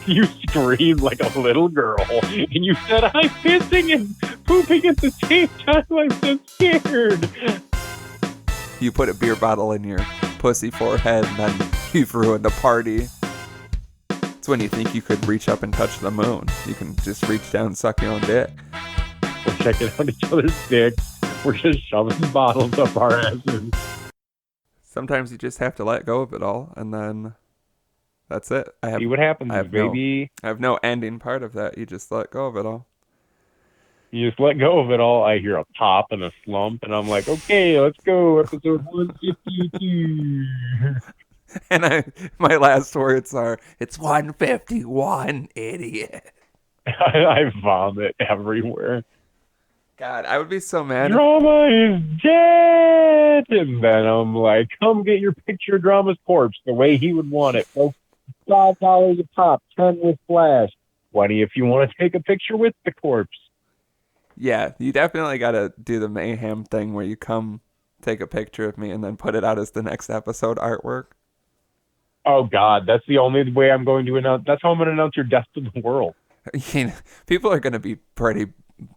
You screamed like a little girl, and you said, I'm pissing and pooping at the same time. I'm so scared. You put a beer bottle in your pussy forehead, and then you've ruined a party. It's when you think you could reach up and touch the moon. You can just reach down and suck your own dick. We're checking out each other's dicks. We're just shoving bottles up our asses. Sometimes you just have to let go of it all, and then that's it. See what happens, baby. I have no ending part of that. You just let go of it all. You just let go of it all. I hear a pop and a slump, and I'm like, okay, let's go. Episode 152. And my last words are, it's 151, idiot. I vomit everywhere. God, I would be so mad. Drama is dead! And then I'm like, come get your picture of Drama's corpse the way he would want it, folks. $5 a pop, 10 with flash. 20 if you want to take a picture with the corpse. Yeah, you definitely got to do the mayhem thing where you come take a picture of me and then put it out as the next episode artwork. Oh, God, that's the only way I'm going to announce. That's how I'm going to announce your death to the world. People are going to be pretty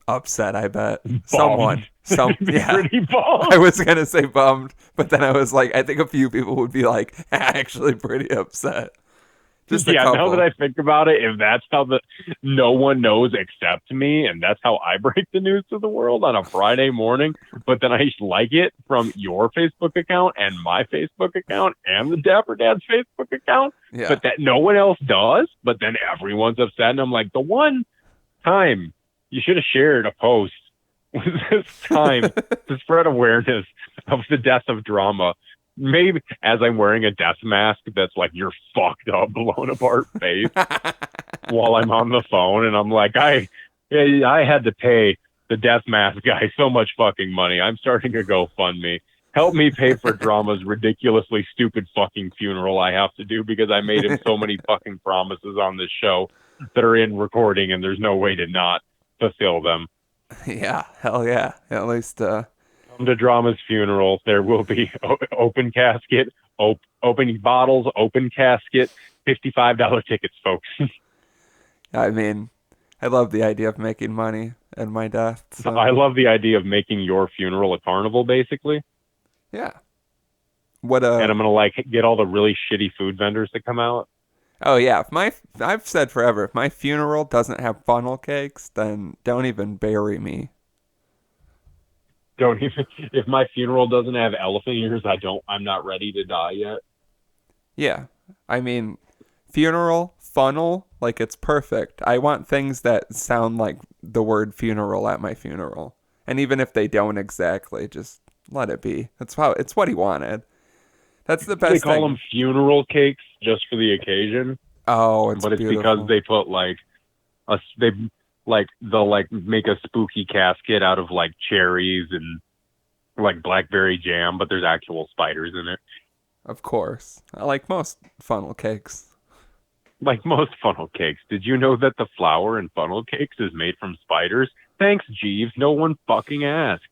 upset, I bet. Bummed. Yeah. Pretty bummed. I was going to say bummed, but then I was like, I think a few people would be like, actually pretty upset. Just a couple. Now that I think about it, if that's how no one knows except me, and that's how I break the news to the world on a Friday morning, but then I like it from your Facebook account and my Facebook account and the Dapper Dad's Facebook account, but that no one else does, but then everyone's upset, and I'm like, the one time you should have shared a post was this time to spread awareness of the death of Drama. Maybe as I'm wearing a death mask that's like your fucked up, blown apart face while I'm on the phone, and I'm like, I had to pay the death mask guy so much fucking money. I'm starting a GoFundMe. Help me pay for Drama's ridiculously stupid fucking funeral I have to do because I made him so many fucking promises on this show that are in recording, and there's no way to not fulfill them. Yeah, hell yeah. At least Come to Drama's funeral. There will be open casket, open bottles, open casket, $55 tickets, folks. I mean, I love the idea of making money and my death. So. I love the idea of making your funeral a carnival, basically. Yeah. And I'm gonna get all the really shitty food vendors to come out. Oh yeah, I've said forever, if my funeral doesn't have funnel cakes, then don't even bury me. If my funeral doesn't have elephant ears, I'm not ready to die yet. Yeah. I mean, funeral, funnel, like it's perfect. I want things that sound like the word funeral at my funeral. And even if they don't exactly, just let it be. It's what he wanted. That's the best thing. They call them funeral cakes just for the occasion. Oh, it's beautiful. Because they put they'll make a spooky casket out of like cherries and like blackberry jam, but there's actual spiders in it. Of course. Like most funnel cakes. Like most funnel cakes. Did you know that the flour in funnel cakes is made from spiders? Thanks, Jeeves. No one fucking asked.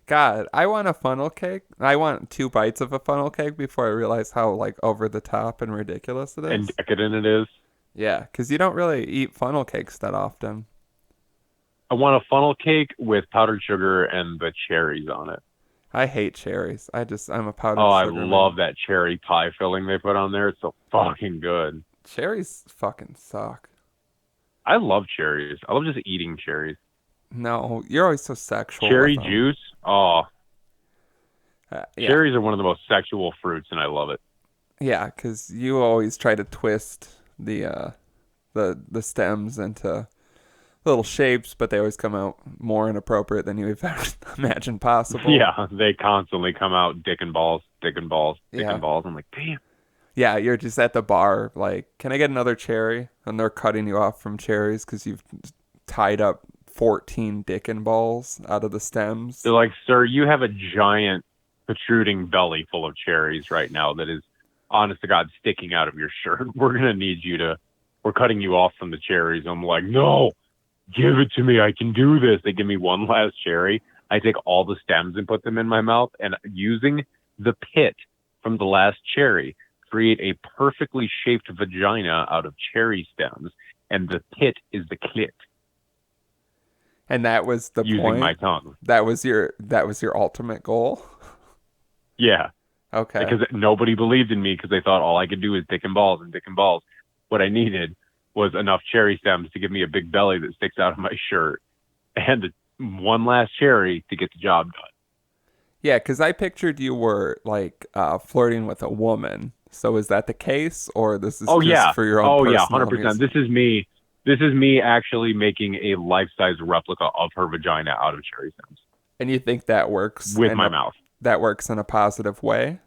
God, I want a funnel cake. I want 2 bites of a funnel cake before I realize how like over the top and ridiculous it is. And decadent it is. Yeah, because you don't really eat funnel cakes that often. I want a funnel cake with powdered sugar and the cherries on it. I hate cherries. I'm a powdered sugar I love that cherry pie filling they put on there. It's so fucking good. Cherries fucking suck. I love cherries. I love just eating cherries. No, you're always so sexual. Cherry juice? Oh. Yeah. Cherries are one of the most sexual fruits, and I love it. Yeah, because you always try to twist the stems into little shapes, but they always come out more inappropriate than you ever imagined possible. Yeah, they constantly come out dick and balls. I'm like, damn. Yeah, you're just at the bar, like, can I get another cherry? And they're cutting you off from cherries because you've tied up 14 dick and balls out of the stems. They're like, sir, you have a giant protruding belly full of cherries right now that is, honest to God, sticking out of your shirt. We're cutting you off from the cherries. I'm like, no, give it to me. I can do this. They give me one last cherry. I take all the stems and put them in my mouth, and using the pit from the last cherry, create a perfectly shaped vagina out of cherry stems, and the pit is the clit. And that was the Using my point. tongue. That was your ultimate goal. Yeah, Okay. because nobody believed in me because they thought all I could do is dick and balls and dick and balls. What I needed was enough cherry stems to give me a big belly that sticks out of my shirt and one last cherry to get the job done. Yeah, because I pictured you were like flirting with a woman. So is that the case, or this is Oh just yeah. for your own Oh yeah, personal 100%. amusement? This is me. This is me actually making a life-size replica of her vagina out of cherry stems And you think that works with in my a mouth. positive way?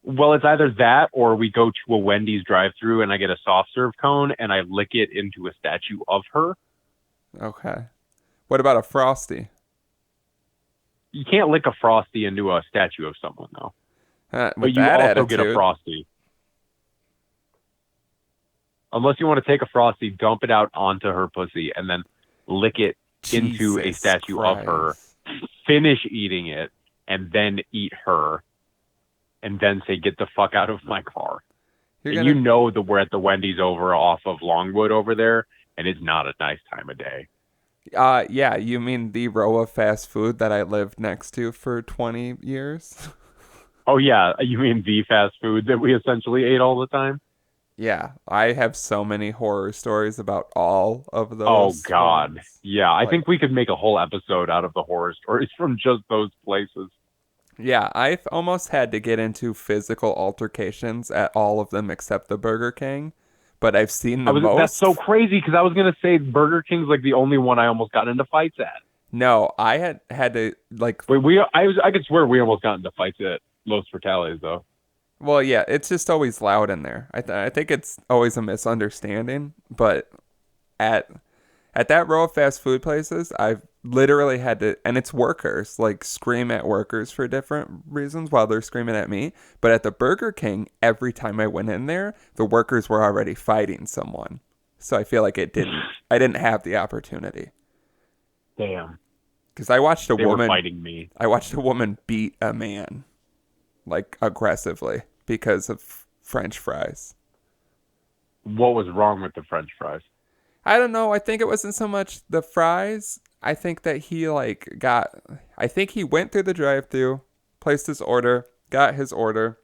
Well, it's either that or we go to a Wendy's drive-through and I get a soft serve cone and I lick it into a statue of her. Okay. What about a frosty? You can't lick a Frosty into a statue of someone, though. But With you that also get a attitude, Frosty. Unless you want to take a Frosty, dump it out onto her pussy, and then lick it into a Jesus statue of her, Christ. finish eating it, and then eat her, and then say, get the fuck out of my car. You're And you gonna, know that we're at the Wendy's over off of Longwood over there, and it's not a nice time of day. yeah, you mean the row of fast food that I lived next to for 20 years? Oh, yeah, you mean the fast food that we essentially ate all the time? Yeah, I have so many horror stories about all of Oh those God. ones. Yeah, I Like, think we could make a whole episode out of the horror stories from just those places. yeah, I've almost had to get into physical altercations at all of them except the Burger King, but I've seen the That's most. so crazy because I was gonna say Burger King's like the only one I almost got into fights at. No, I had to like, Wait, I could swear we almost got into fights at Los Fratellis though. well, yeah, it's just always loud in there. I think it's always a misunderstanding, but at that row of fast food places, I've literally had to, and it's workers, like scream at workers for different reasons while they're screaming at me. But at the Burger King, every time I went in there, the workers were already fighting someone. So I feel like I didn't have the opportunity. Damn, Because I watched they were fighting me. I watched a woman beat a man, like aggressively, because of French fries. What was wrong with the French fries? I don't know. I think it wasn't so much the fries. I think that I think he went through the drive-thru, placed his order, got his order,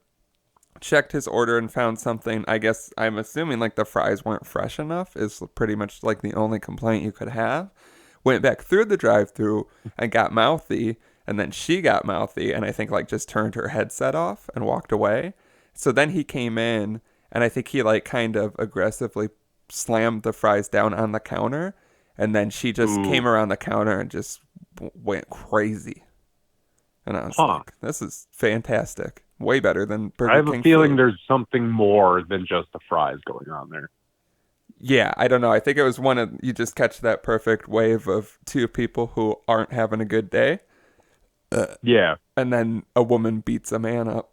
checked his order and found something. I guess I'm assuming like the fries weren't fresh enough is pretty much like the only complaint you could have. Went back through the drive-thru and got mouthy, and then she got mouthy and I think like just turned her headset off and walked away. So then he came in and I think he like kind of aggressively slammed the fries down on the counter, and then she just came around the counter and just went crazy. And I was like, this is fantastic. Way better than Burger I have King a feeling food. there's something more than just the fries going on there. Yeah, I don't know. I think it was you just catch that perfect wave of two people who aren't having a good day. Yeah. And then a woman beats a man up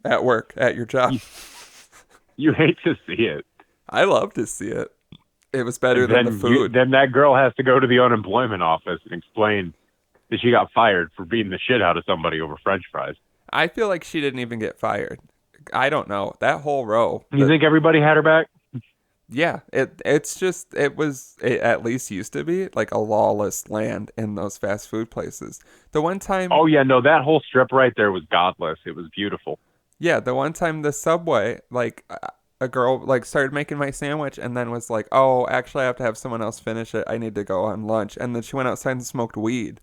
at work, at your job. You hate to see it. I love to see it. It was better than the food. Then that girl has to go to the unemployment office and explain that she got fired for beating the shit out of somebody over French fries. I feel like she didn't even get fired. I don't know. That whole row. You think everybody had her back? Yeah, it at least used to be like a lawless land in those fast food places. The one time Oh yeah, no, that whole strip right there was godless. It was beautiful. Yeah, the one time the Subway, like a girl like started making my sandwich and then was like, "Oh, actually I have to have someone else finish it. I need to go on lunch." And then she went outside and smoked weed.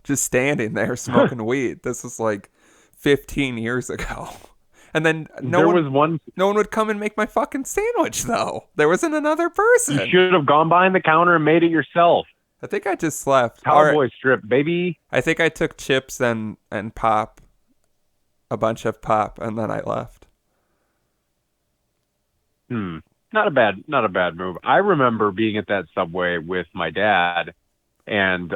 Just standing there smoking weed. This was like 15 years ago. And then no one would come and make my fucking sandwich though. There wasn't another person. You should have gone behind the counter and made it yourself. I think I just left. Cowboy strip, baby. I think I took chips and pop, a bunch of pop, and then I left. Not a bad move. I remember being at that Subway with my dad and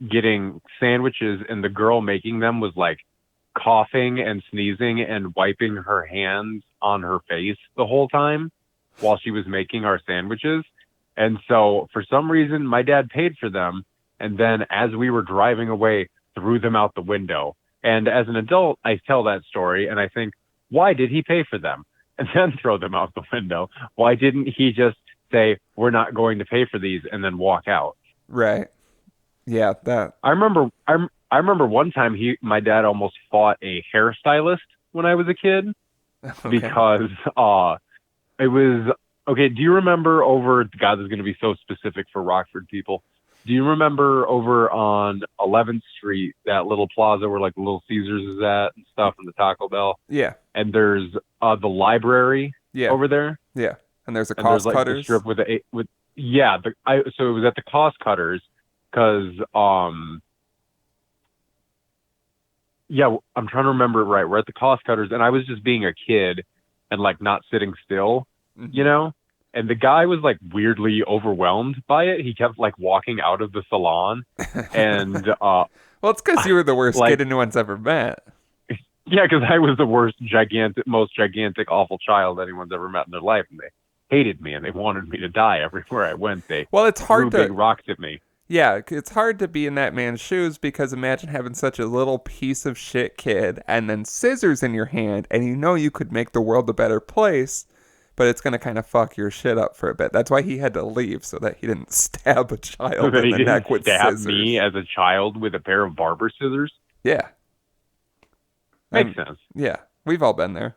getting sandwiches, and the girl making them was like coughing and sneezing and wiping her hands on her face the whole time while she was making our sandwiches. And so for some reason, my dad paid for them. And then as we were driving away, threw them out the window. And as an adult, I tell that story. And I think, Why did he pay for them and then throw them out the window? Why didn't he just say, we're not going to pay for these and then walk out? Right. Yeah, that. I remember one time my dad almost fought a hairstylist when I was a kid Okay. because it was okay. Do you remember over God? This is going to be so specific for Rockford people. Do you remember over on 11th Street that little plaza where like Little Caesars is at and stuff, and the Taco Bell? Yeah. And there's the library Yeah. over there, Yeah. And there's a and there's cost like the cutters. strip with yeah. So it was at the cost cutters because yeah, I'm trying to remember it right. We're at the cost cutters, and I was just being a kid and like not sitting still, you know? And the guy was like weirdly overwhelmed by it. He kept like walking out of the salon and Well, it's because you were the worst like kid anyone's ever met. yeah, because I was the most gigantic, awful child anyone's ever met in their life, and they hated me and they wanted me to die everywhere I went. They Well, it's threw hard big to. rocks at me. Yeah, it's hard to be in that man's shoes because imagine having such a little piece of shit kid and then scissors in your hand, and you know you could make the world a better place, but it's going to kind of fuck your shit up for a bit. That's why he had to leave, so that he didn't stab a So child that in he the didn't neck with stab scissors. me as a child with a pair of barber scissors. Yeah. Makes sense. Yeah, we've all been there.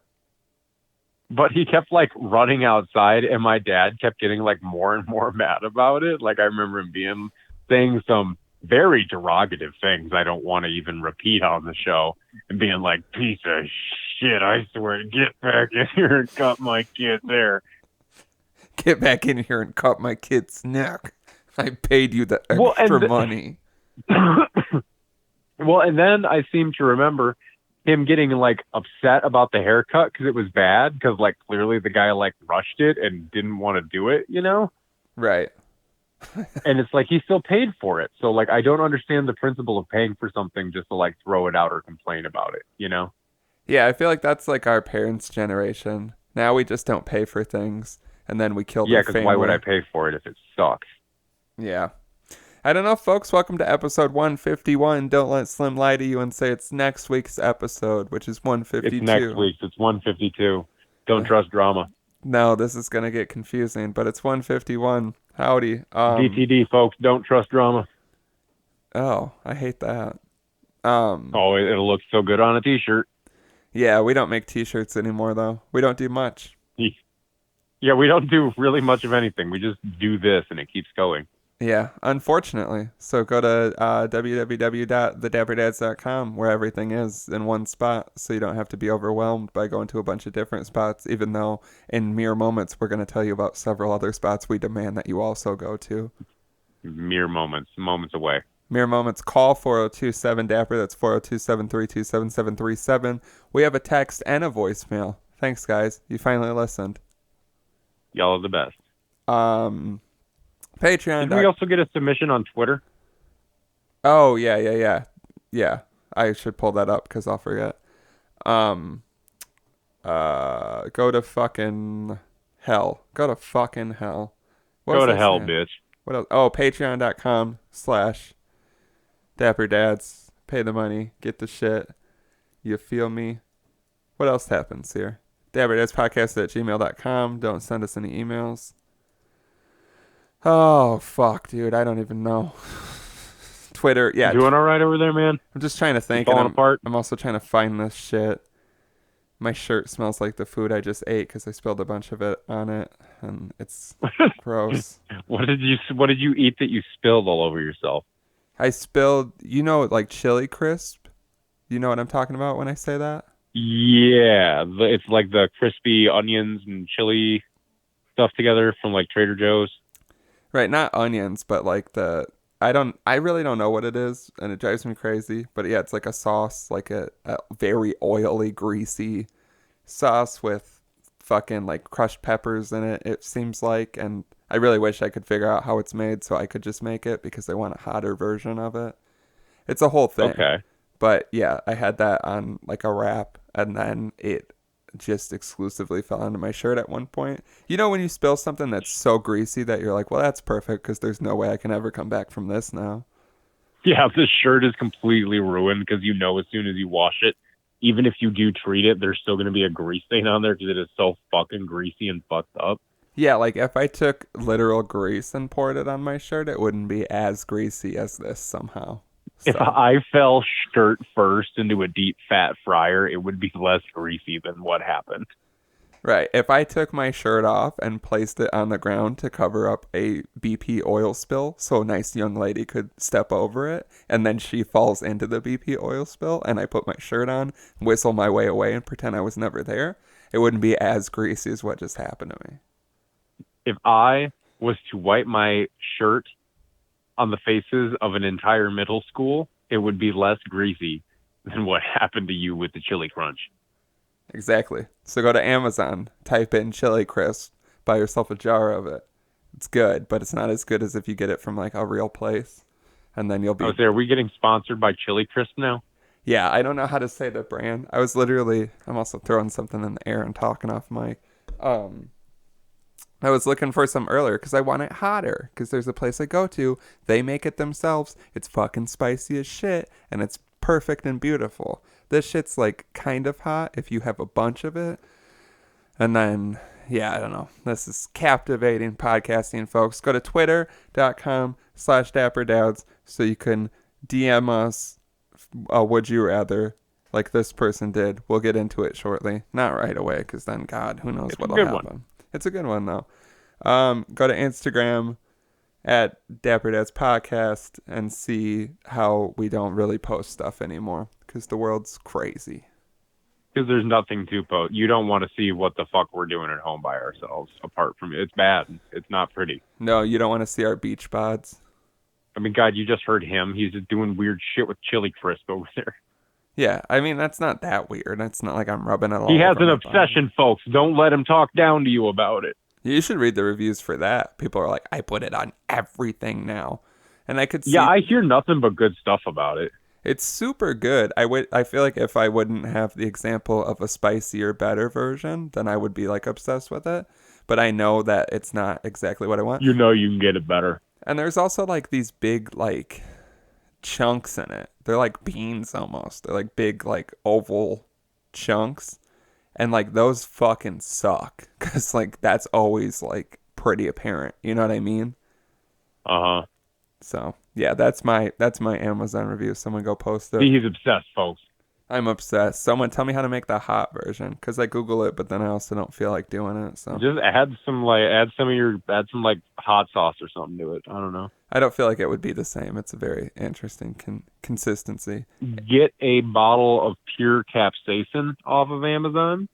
But he kept like running outside, and my dad kept getting like more and more mad about it. Like I remember him saying some very derogative things I don't want to even repeat on the show, and being like, "Piece of shit! I swear, get back in here and cut my kid's hair." Get back in here and cut my kid's neck. I paid you the Well, extra money. well, and then I seem to remember him getting like upset about the haircut because it was bad because like clearly the guy like rushed it and didn't want to do it, you know? Right. And it's like he still paid for it. So like I don't understand the principle of paying for something just to like throw it out or complain about it, you know? Yeah, I feel like that's like our parents' generation. Now we just don't pay for things, and then we kill Yeah, their because family. why would I pay for it if it sucks? Yeah. I don't know, folks. Welcome to episode 151. Don't let Slim lie to you and say it's next week's episode, which is 152. It's next week's. It's 152. Don't trust drama. No, this is going to get confusing, but it's 151. Howdy. DTD, folks. Don't trust drama. Oh, I hate that. Oh, it'll look so good on a t-shirt. Yeah, we don't make t-shirts anymore, though. We don't do much. Yeah, we don't do really much of anything. We just do this, and it keeps going. Yeah, unfortunately. So go to www.thedapperdads.com where everything is in one spot so you don't have to be overwhelmed by going to a bunch of different spots, even though in mere moments we're going to tell you about several other spots we demand that you also go to. Mere moments away. Mere moments, call 4027-DAPPER. That's 402-732-7737. We have a text and a voicemail. Thanks, guys. You finally listened. Y'all are the best. Patreon. Did we also get a submission on Twitter? Oh, yeah. I should pull that up because I'll forget. Go to fucking hell. Go to fucking hell. What Go was to I hell, saying? bitch. What else? Oh, patreon.com/dapperdads. Pay the money. Get the shit. You feel me? What else happens here? dapperdadspodcast@gmail.com. Don't send us any emails. Oh, fuck, dude. I don't even know. Twitter. Yeah. You doing all right over there, man? I'm just trying to think. Falling apart? I'm also trying to find this shit. My shirt smells like the food I just ate because I spilled a bunch of it on it, and it's gross. What did you eat that you spilled all over yourself? I spilled, like chili crisp. You know what I'm talking about when I say that? Yeah, it's like the crispy onions and chili stuff together from like Trader Joe's. Right, not onions, but like I really don't know what it is, and it drives me crazy. But yeah, it's like a sauce, like a very oily, greasy sauce with fucking like crushed peppers in it, it seems like. And I really wish I could figure out how it's made so I could just make it because I want a hotter version of it. It's a whole thing. Okay. But yeah, I had that on like a wrap, and then it just exclusively fell onto my shirt at one point. You know when you spill something that's so greasy that you're like, well, that's perfect because there's no way I can ever come back from this now. Yeah, the shirt is completely ruined because as soon as you wash it, even if you do treat it, there's still going to be a grease stain on there because it is so fucking greasy and fucked up. Yeah, like if I took literal grease and poured it on my shirt, it wouldn't be as greasy as this somehow. If So, I fell shirt first into a deep fat fryer, it would be less greasy than what happened. right. If I took my shirt off and placed it on the ground to cover up a BP oil spill so a nice young lady could step over it, and then she falls into the BP oil spill, and I put my shirt on, whistle my way away, and pretend I was never there, it wouldn't be as greasy as what just happened to me. If I was to wipe my shirt on the faces of an entire middle school, it would be less greasy than what happened to you with the chili crunch. Exactly. So go to Amazon, type in chili crisp, buy yourself a jar of it. It's good, but it's not as good as if you get it from like a real place. And then you'll be... Are we getting sponsored by Chili Crisp now? Yeah, I don't know how to say the brand. I'm also throwing something in the air and talking off mic. I was looking for some earlier because I want it hotter. Because there's a place I go to. They make it themselves. It's fucking spicy as shit. And it's perfect and beautiful. This shit's like kind of hot if you have a bunch of it. And then, yeah, I don't know. This is captivating podcasting, folks. Go to twitter.com/dapperdads so you can DM us a would you rather like this person did. We'll get into it shortly. Not right away because then, God, who knows what'll happen. It's a good one, though. Go to Instagram at dapperdadspodcast and see how we don't really post stuff anymore because the world's crazy. Because there's nothing to post. You don't want to see what the fuck we're doing at home by ourselves apart from it. It's bad. It's not pretty. No, you don't want to see our beach bods. I mean, God, you just heard him. He's just doing weird shit with Chili Crisp over there. Yeah, I mean, that's not that weird. It's not like I'm rubbing it all He has over an my obsession, body. folks. Don't let him talk down to you about it. You should read the reviews for that. People are like, I put it on everything now. And I could see... Yeah, I hear nothing but good stuff about it. It's super good. I feel like if I wouldn't have the example of a spicier, better version, then I would be like obsessed with it. But I know that it's not exactly what I want. You know you can get it better. And there's also like these big like chunks in it. They're like beans almost. They're like big like oval chunks. And like those fucking suck cuz like that's always like pretty apparent. You know what I mean? Uh-huh. So, yeah, that's my Amazon review. Someone go post it. See, he's obsessed, folks. I'm obsessed. Someone tell me how to make the hot version cuz I Google it, but then I also don't feel like doing it. So Just add some hot sauce or something to it. I don't know. I don't feel like it would be the same. It's a very interesting consistency. Get a bottle of pure capsaicin off of Amazon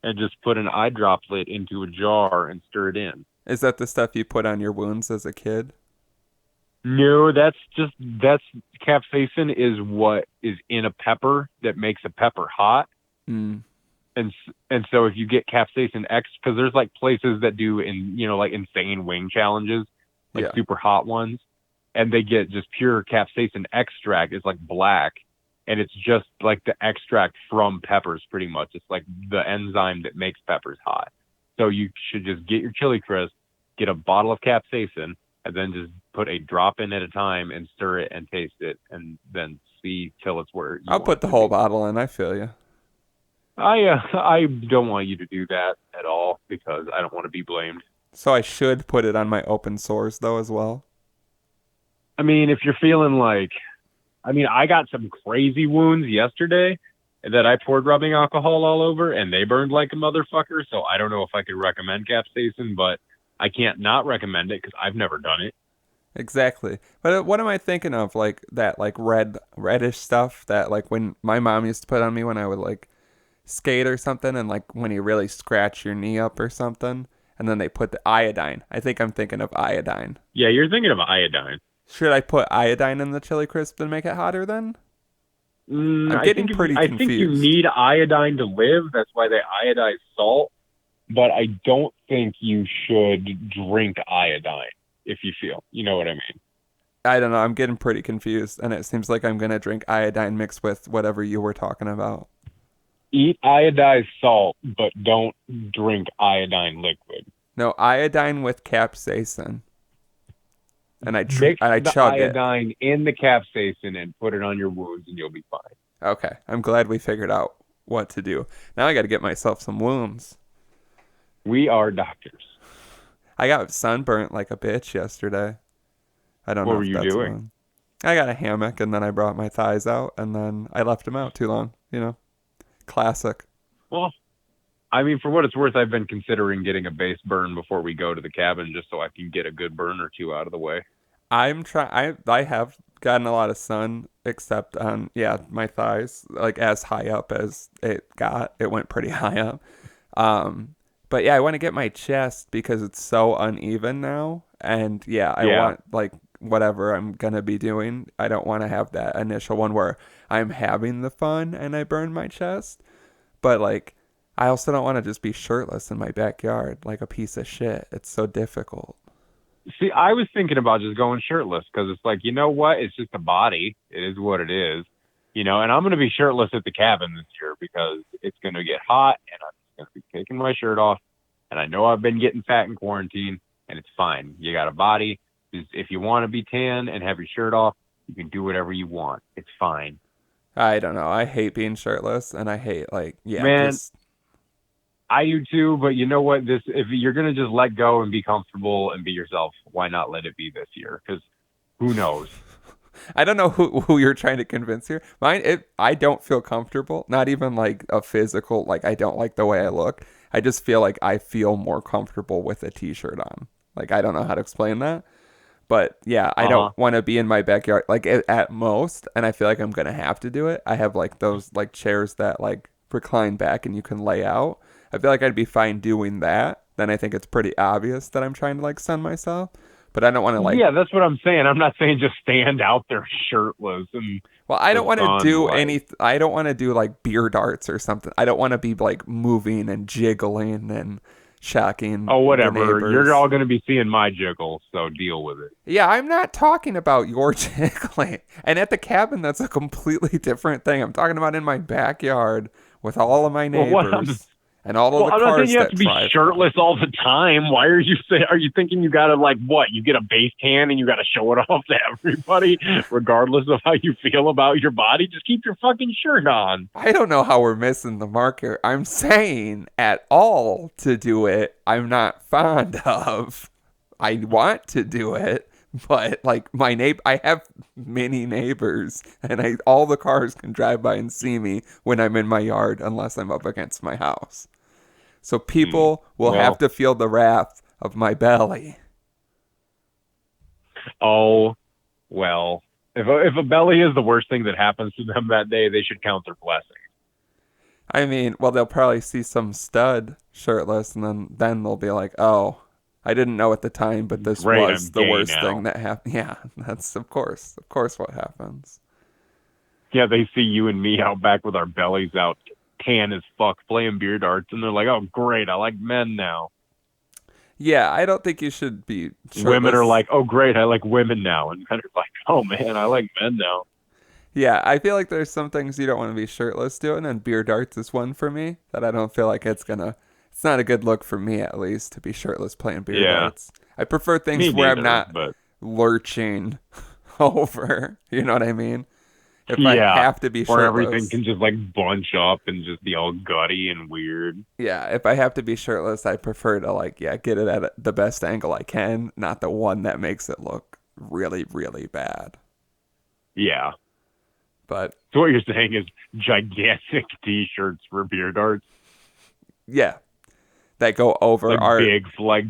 and just put an eye droplet into a jar and stir it in. Is that the stuff you put on your wounds as a kid? No, that's capsaicin is what is in a pepper that makes a pepper hot. Mm. And so if you get capsaicin X, because there's like places that do like insane wing challenges, like super hot ones, and they get just pure capsaicin extract. It's like black, and it's just like the extract from peppers, pretty much. It's like the enzyme that makes peppers hot. So you should just get your chili crisp, get a bottle of capsaicin, and then just put a drop in at a time and stir it and taste it, and then see till it's where you I'll put the whole bottle in. I feel you. I don't want you to do that at all because I don't want to be blamed. So I should put it on my open sores though as well. I mean, if you're feeling like, I got some crazy wounds yesterday that I poured rubbing alcohol all over and they burned like a motherfucker. So I don't know if I could recommend capsaicin, but I can't not recommend it because I've never done it. Exactly. But what am I thinking of? Like that like reddish stuff that like when my mom used to put on me when I would like skate or something, and like when you really scratch your knee up or something, and then they put the iodine. I think I'm thinking of iodine. Yeah, you're thinking of iodine. Should I put iodine in the chili crisp and make it hotter then? I'm getting pretty confused. I think you need iodine to live. That's why they iodize salt. But I don't think you should drink iodine if you feel. You know what I mean? I don't know. I'm getting pretty confused, and it seems like I'm going to drink iodine mixed with whatever you were talking about. Eat iodized salt, but don't drink iodine liquid. No, iodine with capsaicin. And I Mix the chug iodine in the capsaicin and put it on your wounds, and you'll be fine. Okay, I'm glad we figured out what to do. Now I got to get myself some wombs. We are doctors. I got sunburnt like a bitch yesterday. I don't What know were if you that's doing? wrong. I got a hammock and then I brought my thighs out and then I left them out too long. Classic. Well, I mean, for what it's worth, I've been considering getting a base burn before we go to the cabin just so I can get a good burn or two out of the way. I'm trying. I have gotten a lot of sun, except on my thighs, like as high up as it got. It went pretty high up. But yeah, I want to get my chest because it's so uneven now, and yeah, I Yeah. want like whatever I'm gonna be doing. I don't want to have that initial one where I'm having the fun and I burn my chest, but like. I also don't want to just be shirtless in my backyard like a piece of shit. It's so difficult. See, I was thinking about just going shirtless because it's like, you know what? It's just a body. It is what it is. And I'm going to be shirtless at the cabin this year because it's going to get hot and I'm just going to be taking my shirt off. And I know I've been getting fat in quarantine and it's fine. You got a body. If you want to be tan and have your shirt off, you can do whatever you want. It's fine. I don't know. I hate being shirtless and I hate Man, just I do too, but you know what? If you're gonna just let go and be comfortable and be yourself, why not let it be this year? Because who knows? I don't know who you're trying to convince here. I don't feel comfortable. Not even like a physical, like I don't like the way I look. I just feel like I feel more comfortable with a t-shirt on. Like I don't know how to explain that. But yeah, I don't Uh-huh. want to be in my backyard like at most, and I feel like I'm gonna have to do it. I have like those like chairs that like recline back and you can lay out. I feel like I'd be fine doing that. Then I think it's pretty obvious that I'm trying to like sun myself, but I don't want to like. Yeah, that's what I'm saying. I'm not saying just stand out there shirtless in Well, I the don't want to sun. do Like, any. I don't want to do like beer darts or something. I don't want to be like moving and jiggling and shocking oh, the whatever. You're neighbors. all gonna be seeing my jiggle, so deal with it. Yeah, I'm not talking about your jiggling. And at the cabin, that's a completely different thing. I'm talking about in my backyard with all of my Well, what? I'm, neighbors and all of well, the I'm not saying cars you have that to be drive by. shirtless all the time. Why are you saying? Are you thinking you gotta like what? You get a base tan and you gotta show it off to everybody, regardless of how you feel about your body? Just keep your fucking shirt on. I don't know how we're missing the mark here. I'm saying at all to do it, I'm not fond of. I want to do it, but like my neighbor, I have many neighbors, and all the cars can drive by and see me when I'm in my yard, unless I'm up against my house. So people will have Well, to feel the wrath of my belly. oh, well. If a belly is the worst thing that happens to them that day, they should count their blessings. I mean, well, they'll probably see some stud shirtless, and then they'll be like, "Oh, I didn't know at the time, but this Great, was I'm the gay worst thing now. that happened." Yeah, that's of course, what happens. Yeah, they see you and me out back with our bellies out, tan as fuck, playing beer darts, and they're like, "Oh, great, I like men now." Yeah, I don't think you should be Women are shirtless. like, "Oh, great, I like women now," and men are like, "Oh man, I like men now." Yeah, I feel like there's some things you don't want to be shirtless doing, and beer darts is one for me that I don't feel like it's gonna. It's not a good look for me, at least, to be shirtless playing beer Yeah, darts. I prefer me things where I'm neither, not but lurching over. You know what I mean? If I yeah, have to be where everything shirtless, can just like bunch up and just be all gutty and weird. yeah, if I have to be shirtless, I prefer to get it at the best angle I can, not the one that makes it look really, really bad. Yeah. But So what you're saying is gigantic T-shirts for beer darts, yeah, that go over like our big, like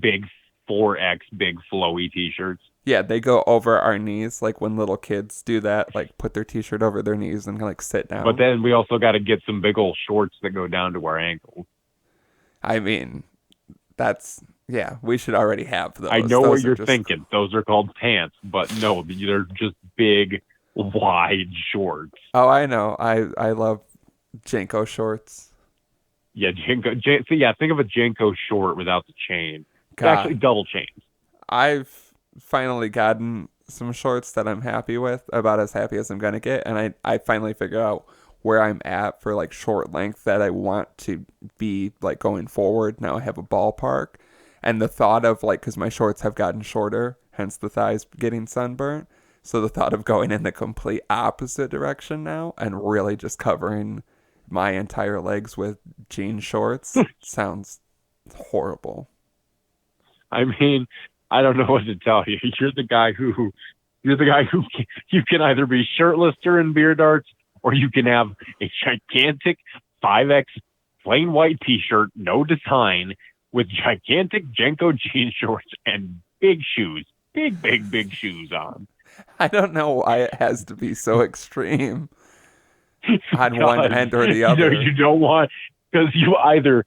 big 4X big flowy T-shirts. yeah, they go over our knees like when little kids do that, like put their t-shirt over their knees and like sit But down. then we also got to get some big old shorts that go down to our ankles. I mean, that's yeah, we should already have I those. know what Those are you're just thinking. Those are called pants, but no, they're just big, wide shorts. oh, I know. I love Jenko shorts. Yeah, so yeah, think of a Jenko short without the chain. It's actually God, double chains. I've finally gotten some shorts that I'm happy with, about as happy as I'm gonna get, and I finally figured out where I'm at for like short length that I want to be like going forward. Now I have a ballpark, and the thought of like because my shorts have gotten shorter, hence the thighs getting sunburnt. So the thought of going in the complete opposite direction now and really just covering my entire legs with jean shorts sounds horrible. I mean, I don't know what to tell you. You're the guy who you can either be shirtless during beer darts, or you can have a gigantic 5X plain white T-shirt, no design, with gigantic Jenko jean shorts and big shoes, big shoes on. I don't know why it has to be so extreme on one end or the other. You don't want, because you're either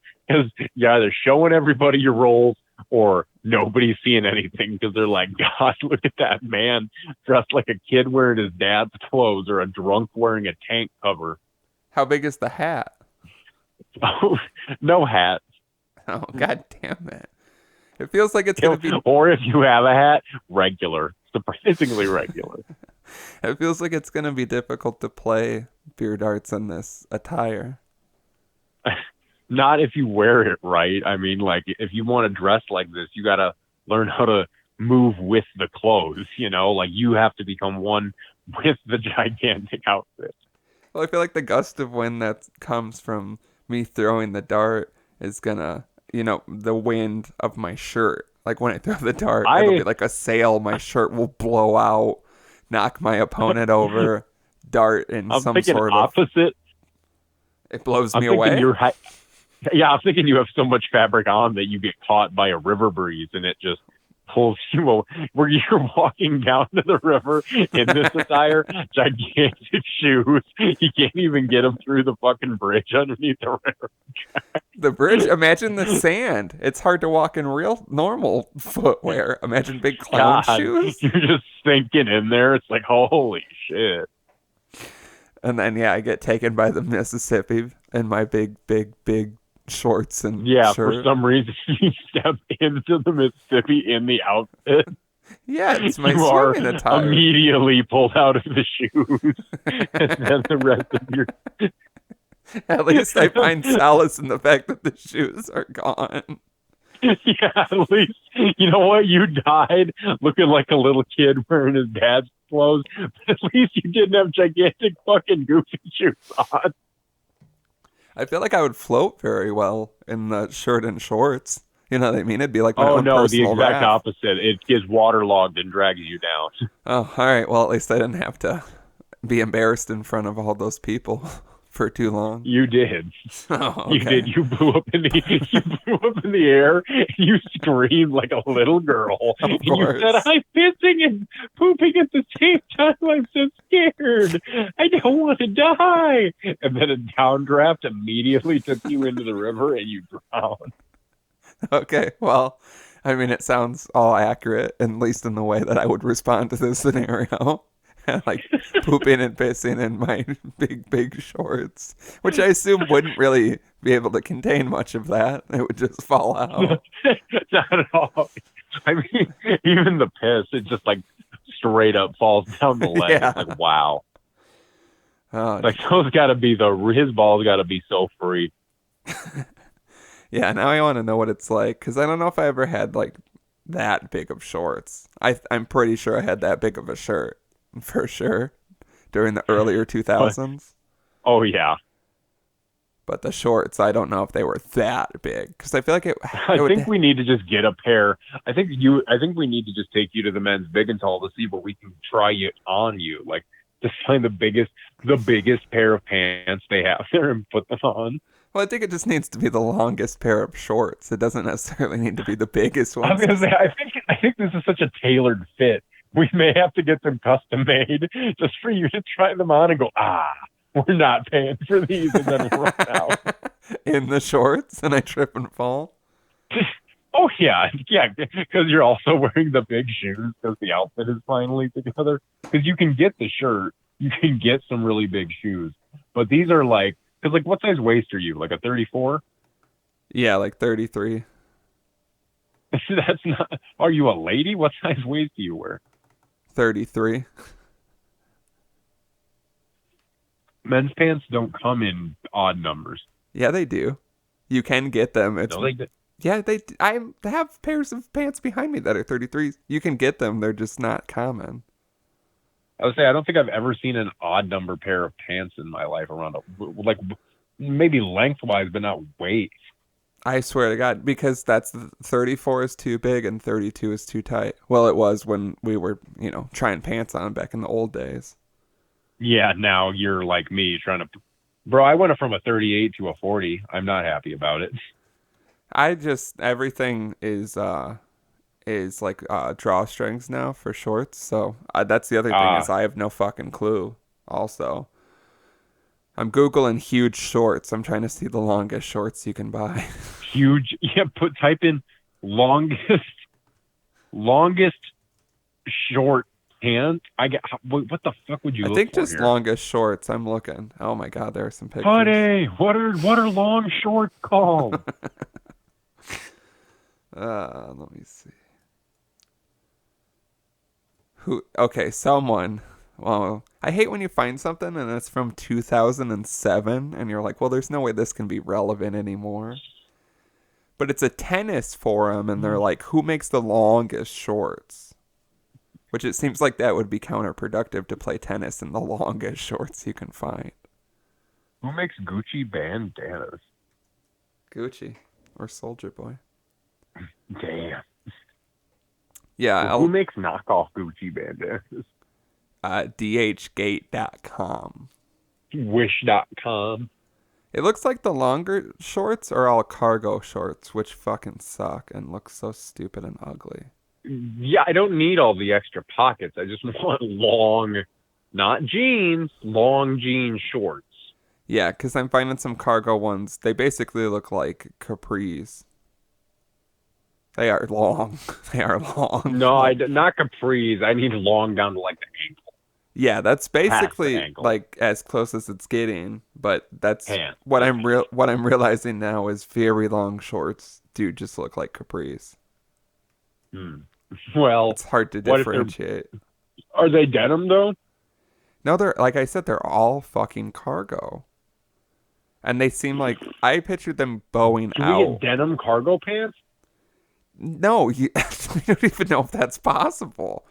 showing everybody your rolls or nobody's seeing anything because they're like, God, look at that man dressed like a kid wearing his dad's clothes or a drunk wearing a tank cover. How big is the hat? Oh, no hat. Oh, God damn it. It feels like it's going to be... Or if you have a hat, regular. Surprisingly regular. It feels like it's going to be difficult to play beer darts in this attire. Not if you wear it right. I mean, like, if you want to dress like this, you got to learn how to move with the clothes, you know? Like, you have to become one with the gigantic outfit. Well, I feel like the gust of wind that comes from me throwing the dart is going to, the wind of my shirt. Like, when I throw the dart, it'll be like a sail. My shirt will blow out, knock my opponent over, dart in I'm some thinking sort opposite. of... It blows me I'm away? I'm thinking you have so much fabric on that you get caught by a river breeze and it just pulls you over. Where you're walking down to the river in this attire, gigantic shoes. You can't even get them through the fucking bridge underneath the river. The bridge? Imagine the sand. It's hard to walk in real normal footwear. Imagine big clown shoes. You're just sinking in there. It's like, holy shit. And then, I get taken by the Mississippi in my big shorts and shirt. For some reason, you step into the Mississippi in the outfit. Yeah, it's my swimming attire. Immediately pulled out of the shoes. And then the rest of your... At least I find solace in the fact that the shoes are gone. Yeah, at least, you know what? You died looking like a little kid wearing his dad's clothes. But at least you didn't have gigantic fucking goofy shoes on. I feel like I would float very well in the shirt and shorts. You know what I mean? It'd be like my own the personal exact raft. opposite. It gets waterlogged and drags you down. Oh, all right. Well, at least I didn't have to be embarrassed in front of all those people for too long. You did. Oh, okay. You did. You blew up in the air. And you screamed like a little girl. And you said, "I'm pissing and pooping at the same time. I'm so scared. I don't want to die." And then a downdraft immediately took you into the river and you drowned. Okay. Well, I mean, it sounds all accurate, at least in the way that I would respond to this scenario. Like pooping and pissing in my big shorts, which I assume wouldn't really be able to contain much of that. It would just fall out. Not at all. I mean, even the piss, it just like straight up falls down the leg. Yeah. It's like, wow. Oh, Like his balls got to be so free. Yeah, now I want to know what it's like, because I don't know if I ever had like that big of shorts. I'm pretty sure I had that big of a shirt. For sure, during the earlier 2000s. Oh yeah, but the shorts, I don't know if they were that big, because I feel like I think we need to just get a pair. I think we need to just take you to the men's big and tall to see what we can try it on you. Like, just find the biggest pair of pants they have there and put them on. Well, I think it just needs to be the longest pair of shorts. It doesn't necessarily need to be the biggest one. I was gonna say, I think this is such a tailored fit. We may have to get them custom made just for you to try them on and go, we're not paying for these, and then run out. In the shorts, and I trip and fall? Oh, yeah, because you're also wearing the big shoes because the outfit is finally together. Because you can get the shirt, you can get some really big shoes, but these are like, because like, what size waist are you? Like a 34? Yeah, like 33. That's not. Are you a lady? What size waist do you wear? 33. Men's pants don't come in odd numbers. Yeah, they do. You can get them. It's no, they do. Yeah, I have pairs of pants behind me that are 33s. You can get them. They're just not common. I would say I don't think I've ever seen an odd number pair of pants in my life around like maybe lengthwise, but not weight. I swear to God, because 34 is too big and 32 is too tight. Well, it was when we were, trying pants on back in the old days. Yeah, now you're like me trying to. Bro, I went from a 38 to a 40. I'm not happy about it. Everything is like drawstrings now for shorts. So that's the other thing is I have no fucking clue. Also, I'm Googling huge shorts. I'm trying to see the longest shorts you can buy. Huge. Yeah, type in longest short pants. What the fuck would you I look think for just here? longest shorts. I'm looking. Oh my God, there are some pictures. Buddy, what are long shorts called? Let me see. Okay, someone. Well, I hate when you find something and it's from 2007 and you're like, well, there's no way this can be relevant anymore. But it's a tennis forum and they're like, who makes the longest shorts? Which it seems like that would be counterproductive to play tennis in the longest shorts you can find. Who makes Gucci bandanas? Gucci or Soldier Boy. Damn. Yeah. Well, who makes knockoff Gucci bandanas? DHgate.com. Wish.com. It looks like the longer shorts are all cargo shorts, which fucking suck and look so stupid and ugly. Yeah, I don't need all the extra pockets. I just want long, not jeans, long jean shorts. Yeah, because I'm finding some cargo ones. They basically look like capris. They are long. They are long. No, not capris. I need long down to like the ankle. Yeah, that's basically ankle. like as close as it's getting. But that's Pants. what I'm realizing now is very long shorts do just look like capris. Well, it's hard to differentiate. Are they denim though? No, they're like I said, they're all fucking cargo. And they seem like I pictured them bowing Can out. we get denim cargo pants? No, you don't even know if that's possible.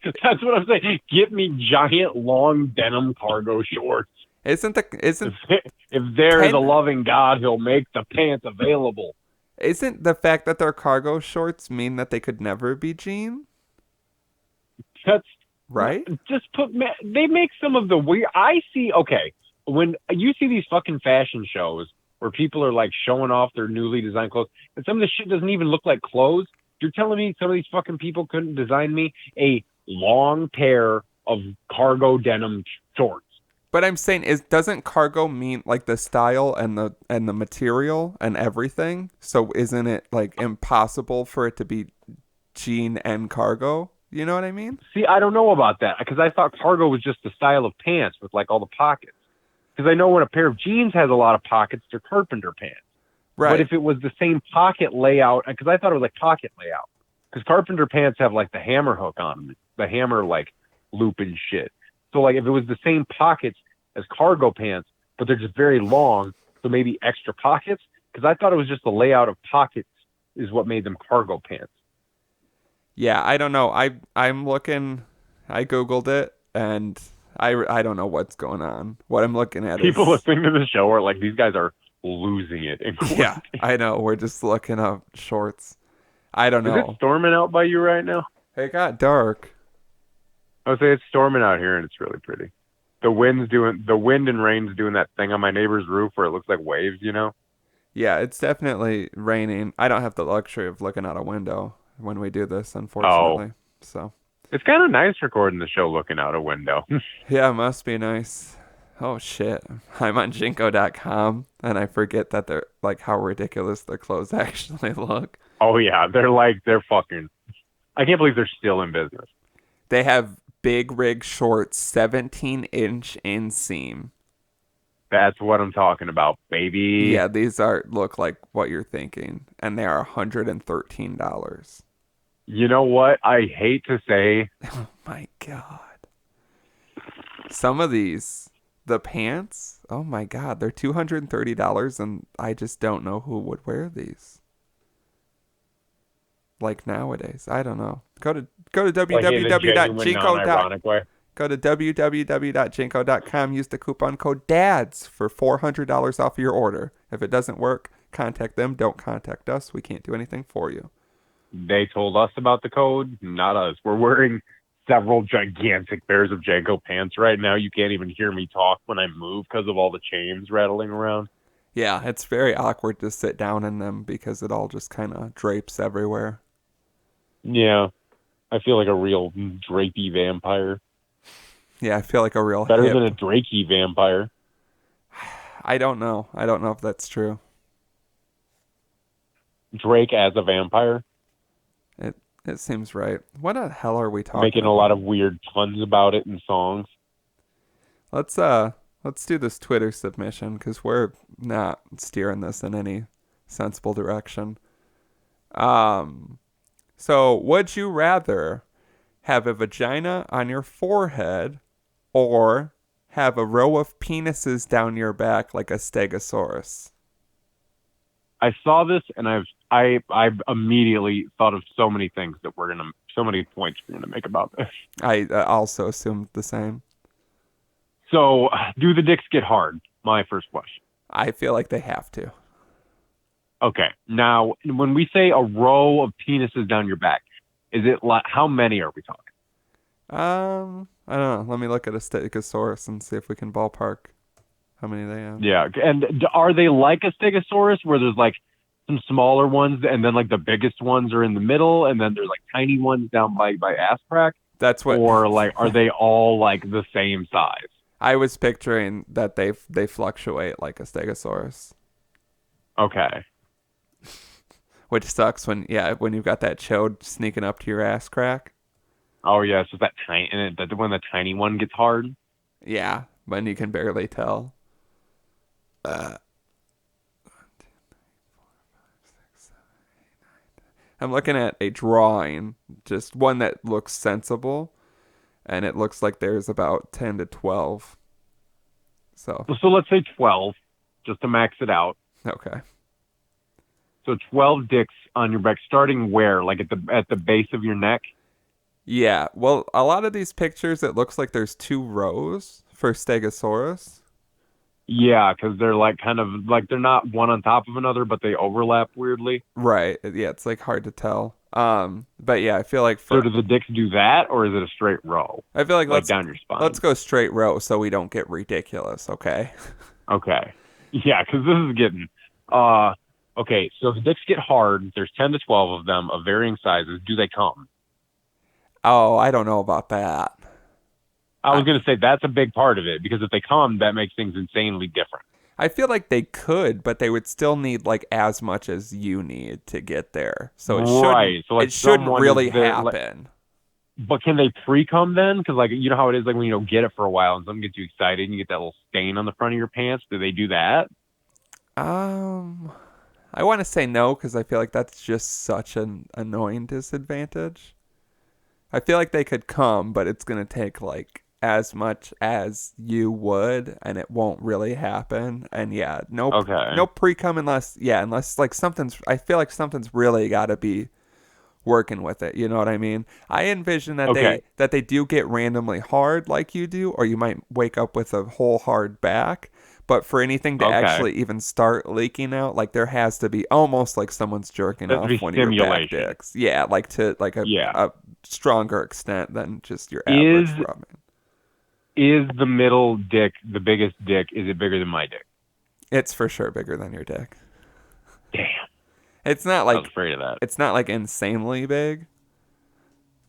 That's what I'm saying. Get me giant long denim cargo shorts. If there is a loving God, he'll make the pants available. Isn't the fact that they're cargo shorts mean that they could never be jean? That's right. They make some of the weird. I see. Okay, when you see these fucking fashion shows where people are like showing off their newly designed clothes, and some of the shit doesn't even look like clothes. You're telling me some of these fucking people couldn't design me a long pair of cargo denim shorts? But I'm saying doesn't cargo mean like the style and the material and everything? So isn't it like impossible for it to be jean and cargo? You know what I mean? See, I don't know about that because I thought cargo was just the style of pants with like all the pockets. Because I know when a pair of jeans has a lot of pockets, they're carpenter pants. Right. But if it was the same pocket layout, because I thought it was like pocket layout, because carpenter pants have like the hammer hook on them, the hammer like loop and shit. So like if it was the same pockets as cargo pants, but they're just very long, so maybe extra pockets, because I thought it was just the layout of pockets is what made them cargo pants. Yeah, I don't know. I'm looking. I googled it, and I don't know what's going on. What I'm looking at people is listening to the show are like, these guys are losing it. Yeah, I know. We're just looking up shorts. I don't know. Is it storming out by you right now? It got dark. I would say it's storming out here, and it's really pretty. The wind and rain's doing that thing on my neighbor's roof where it looks like waves, you know? Yeah, it's definitely raining. I don't have the luxury of looking out a window when we do this, unfortunately. So it's kind of nice recording the show looking out a window. Yeah, it must be nice. Oh shit. I'm on Jinko.com and I forget that they're like how ridiculous their clothes actually look. Oh yeah, they're fucking I can't believe they're still in business. They have big rig shorts, 17-inch inseam. That's what I'm talking about, baby. Yeah, these look like what you're thinking, and they are $113. You know what? I hate to say. Oh my god. Some of these, the pants, oh my god, they're $230, and I just don't know who would wear these. like nowadays. I don't know. Go to Like in a genuine, www.jinko.com. non-ironic way. Go to www.jinko.com. Use the coupon code DADS for $400 off your order. If it doesn't work, contact them. Don't contact us. We can't do anything for you. They told us about the code, not us. We're wearing several gigantic pairs of Janko pants right now. You can't even hear me talk when I move because of all the chains rattling around. Yeah, it's very awkward to sit down in them because it all just kind of drapes everywhere. Yeah, I feel like a real drapey vampire. Yeah, I feel like a real Better hip. than a Drakey vampire. I don't know. I don't know if that's true. Drake as a vampire. It seems right. What the hell are we talking Making about? a lot of weird puns about it in songs. Let's do this Twitter submission because we're not steering this in any sensible direction. So would you rather have a vagina on your forehead or have a row of penises down your back like a stegosaurus? I saw this and I immediately thought of so many things that so many points we're gonna make about this. I also assumed the same. So, do the dicks get hard? My first question. I feel like they have to. Okay. Now, when we say a row of penises down your back, is it like how many are we talking? I don't know. Let me look at a stegosaurus and see if we can ballpark how many they have. Yeah. And are they like a stegosaurus where there's like some smaller ones and then like the biggest ones are in the middle and then there's like tiny ones down by ass crack? That's what. Or like are they all like the same size? I was picturing that they fluctuate like a stegosaurus. Okay. Which sucks when you've got that chode sneaking up to your ass crack. Oh yeah, so that tiny and that when the tiny one gets hard. Yeah, when you can barely tell. 1, 2, 3, 4, 5, 6, 7, 8, 9, 10. I'm looking at a drawing, just one that looks sensible, and it looks like there's about 10 to 12. So let's say 12, just to max it out. Okay. So 12 dicks on your back, starting where? Like at the base of your neck? Yeah, well, a lot of these pictures, it looks like there's 2 rows for Stegosaurus. Yeah, because they're like kind of like they're not one on top of another, but they overlap weirdly. Right. Yeah, it's like hard to tell. But yeah, I feel like So do the dicks do that, or is it a straight row? I feel like let's down your spine. Let's go straight row so we don't get ridiculous. Okay. Okay. Yeah, because this is getting. Okay, so if the dicks get hard, there's 10 to 12 of them of varying sizes. Do they come? Oh, I don't know about that. I was going to say that's a big part of it, because if they come, that makes things insanely different. I feel like they could, but they would still need like as much as you need to get there. So it shouldn't, so like it shouldn't really happen. But can they pre-cum then? Because like you know how it is like when you don't get it for a while and something gets you excited and you get that little stain on the front of your pants. Do they do that? I want to say no because I feel like that's just such an annoying disadvantage. I feel like they could come, but it's going to take like as much as you would, and it won't really happen. And yeah, no pre-cum unless like I feel like something's really got to be working with it. You know what I mean? I envision that they do get randomly hard like you do, or you might wake up with a whole hard back. But for anything to actually even start leaking out, like there has to be almost like someone's jerking off one of your back dicks. Yeah, like to like a stronger extent than just your average rubbing. Is the middle dick the biggest dick? Is it bigger than my dick? It's for sure bigger than your dick. Damn. It's not like I was afraid of that. It's not like insanely big,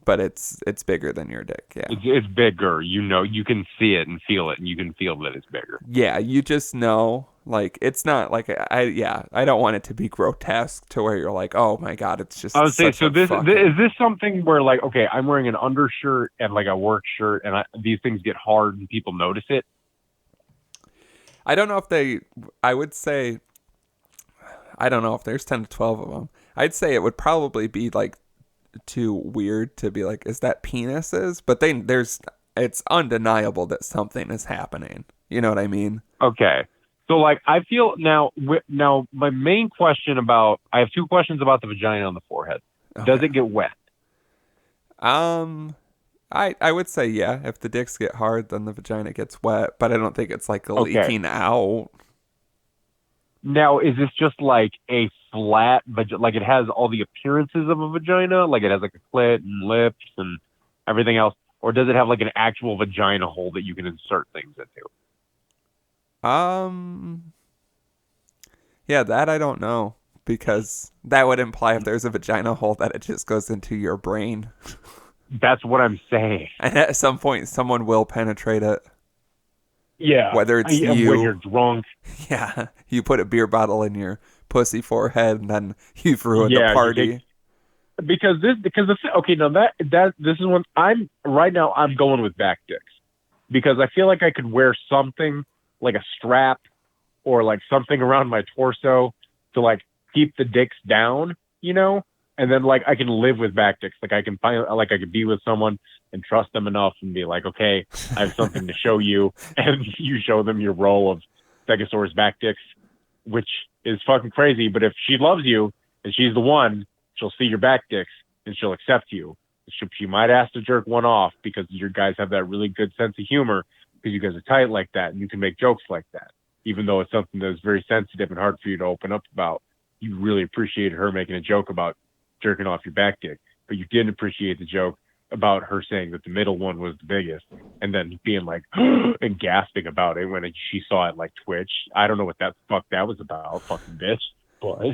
but it's bigger than your dick. Yeah, it's bigger. You know, you can see it and feel it, and you can feel that it's bigger. Yeah, you just know. Like it's not like I don't want it to be grotesque to where you're like, oh my god, it's just. I would say so. Is this something where like, okay, I'm wearing an undershirt and like a work shirt, and these things get hard and people notice it. I don't know if I would say. I don't know if there's 10 to 12 of them. I'd say it would probably be like too weird to be like, is that penises? But it's undeniable that something is happening. You know what I mean? Okay. So like, I feel now my main question I have 2 questions about the vagina on the forehead. Does Okay. it get wet? Um, I would say yeah. If the dicks get hard, then the vagina gets wet, but I don't think it's like Okay. leaking out. Now, is this just like a flat, like it has all the appearances of a vagina, like it has like a clit and lips and everything else, or does it have like an actual vagina hole that you can insert things into? Um, yeah, that I don't know because that would imply if there's a vagina hole that it just goes into your brain, That's what I'm saying. and at some point someone will penetrate it, Yeah. whether it's When you. you're drunk, Yeah, you put a beer bottle in your pussy forehead, and then you've ruined the yeah, party. because okay, now that this is one I'm right now I'm going with back dicks because I feel like I could wear something like a strap or like something around my torso to like keep the dicks down, and then like I can live with back dicks. Like I can find like I could be with someone and trust them enough and be like, okay, I have something to show you, and you show them your row of Stegosaurus back dicks, which is fucking crazy. But if she loves you and she's the one, she'll see your back dicks and she'll accept you. She might ask to jerk one off because you guys have that really good sense of humor because you guys are tight like that and you can make jokes like that even though it's something that's very sensitive and hard for you to open up about. You really appreciated her making a joke about jerking off your back dick, but you didn't appreciate the joke about her saying that the middle one was the biggest and then being like and gasping about it when she saw it like twitch. I don't know what that fuck that was about, fucking bitch. But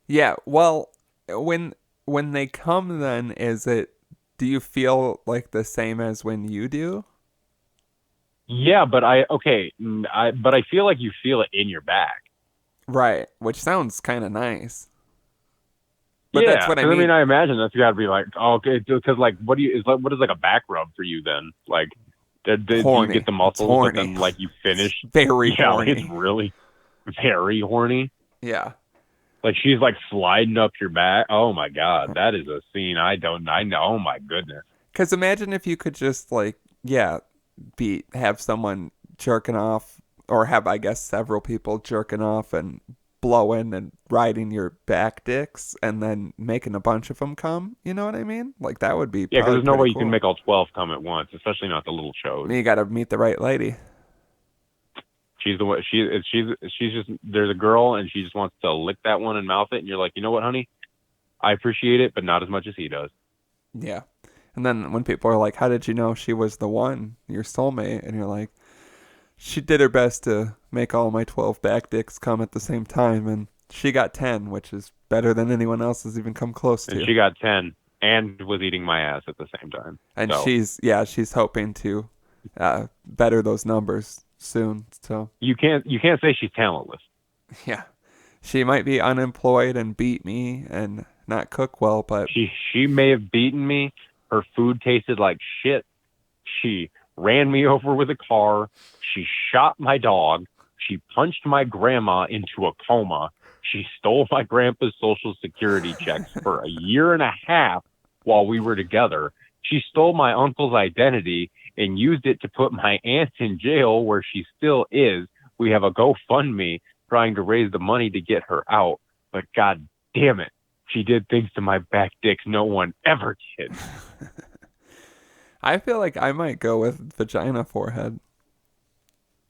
Yeah, well, when when they come, then is it? Do you feel like the same as when you do? yeah, but but I feel like you feel it in your back. Right, which sounds kind of nice. But that's Yeah, what I because I mean, mean. I imagine that's got to be like, oh, okay, because like, what is like a back rub for you then? Like, do you get Horny. the It's muscles, but horny. then like you finish? It's very Yeah, like it's horny. really very horny. Yeah. Like she's like sliding up your back. Oh my god, that is a scene I know. Oh my goodness. Because imagine if you could just like, yeah, have someone jerking off, or have I guess several people jerking off and blowing and riding your back dicks, and then making a bunch of them come. You know what I mean? Like that would be Yeah, because probably there's no pretty way you can cool. make all 12 come at once, especially not the little shows. You got to meet the right lady. She's the one. She's just there's a girl and she just wants to lick that one and mouth it, and you're like, you know what, honey? I appreciate it, but not as much as he does. Yeah. And then when people are like, "How did you know she was the one, your soulmate?" and you're like, "She did her best to make all my 12 back dicks come at the same time, and she got 10, which is better than anyone else has even come close And to." she got 10 and was eating my ass at the same time. And So she's hoping to better those numbers soon. So you can't say she's talentless. yeah, she might be unemployed and beat me and not cook well, but She may have beaten me. Her food tasted like shit. She ran me over with a car. She shot my dog. She punched my grandma into a coma. She stole my grandpa's social security checks for a year and a half while we were together. She stole my uncle's identity and used it to put my aunt in jail where she still is. We have a GoFundMe trying to raise the money to get her out. But god damn it, she did things to my back dick no one ever did. I feel like I might go with vagina forehead.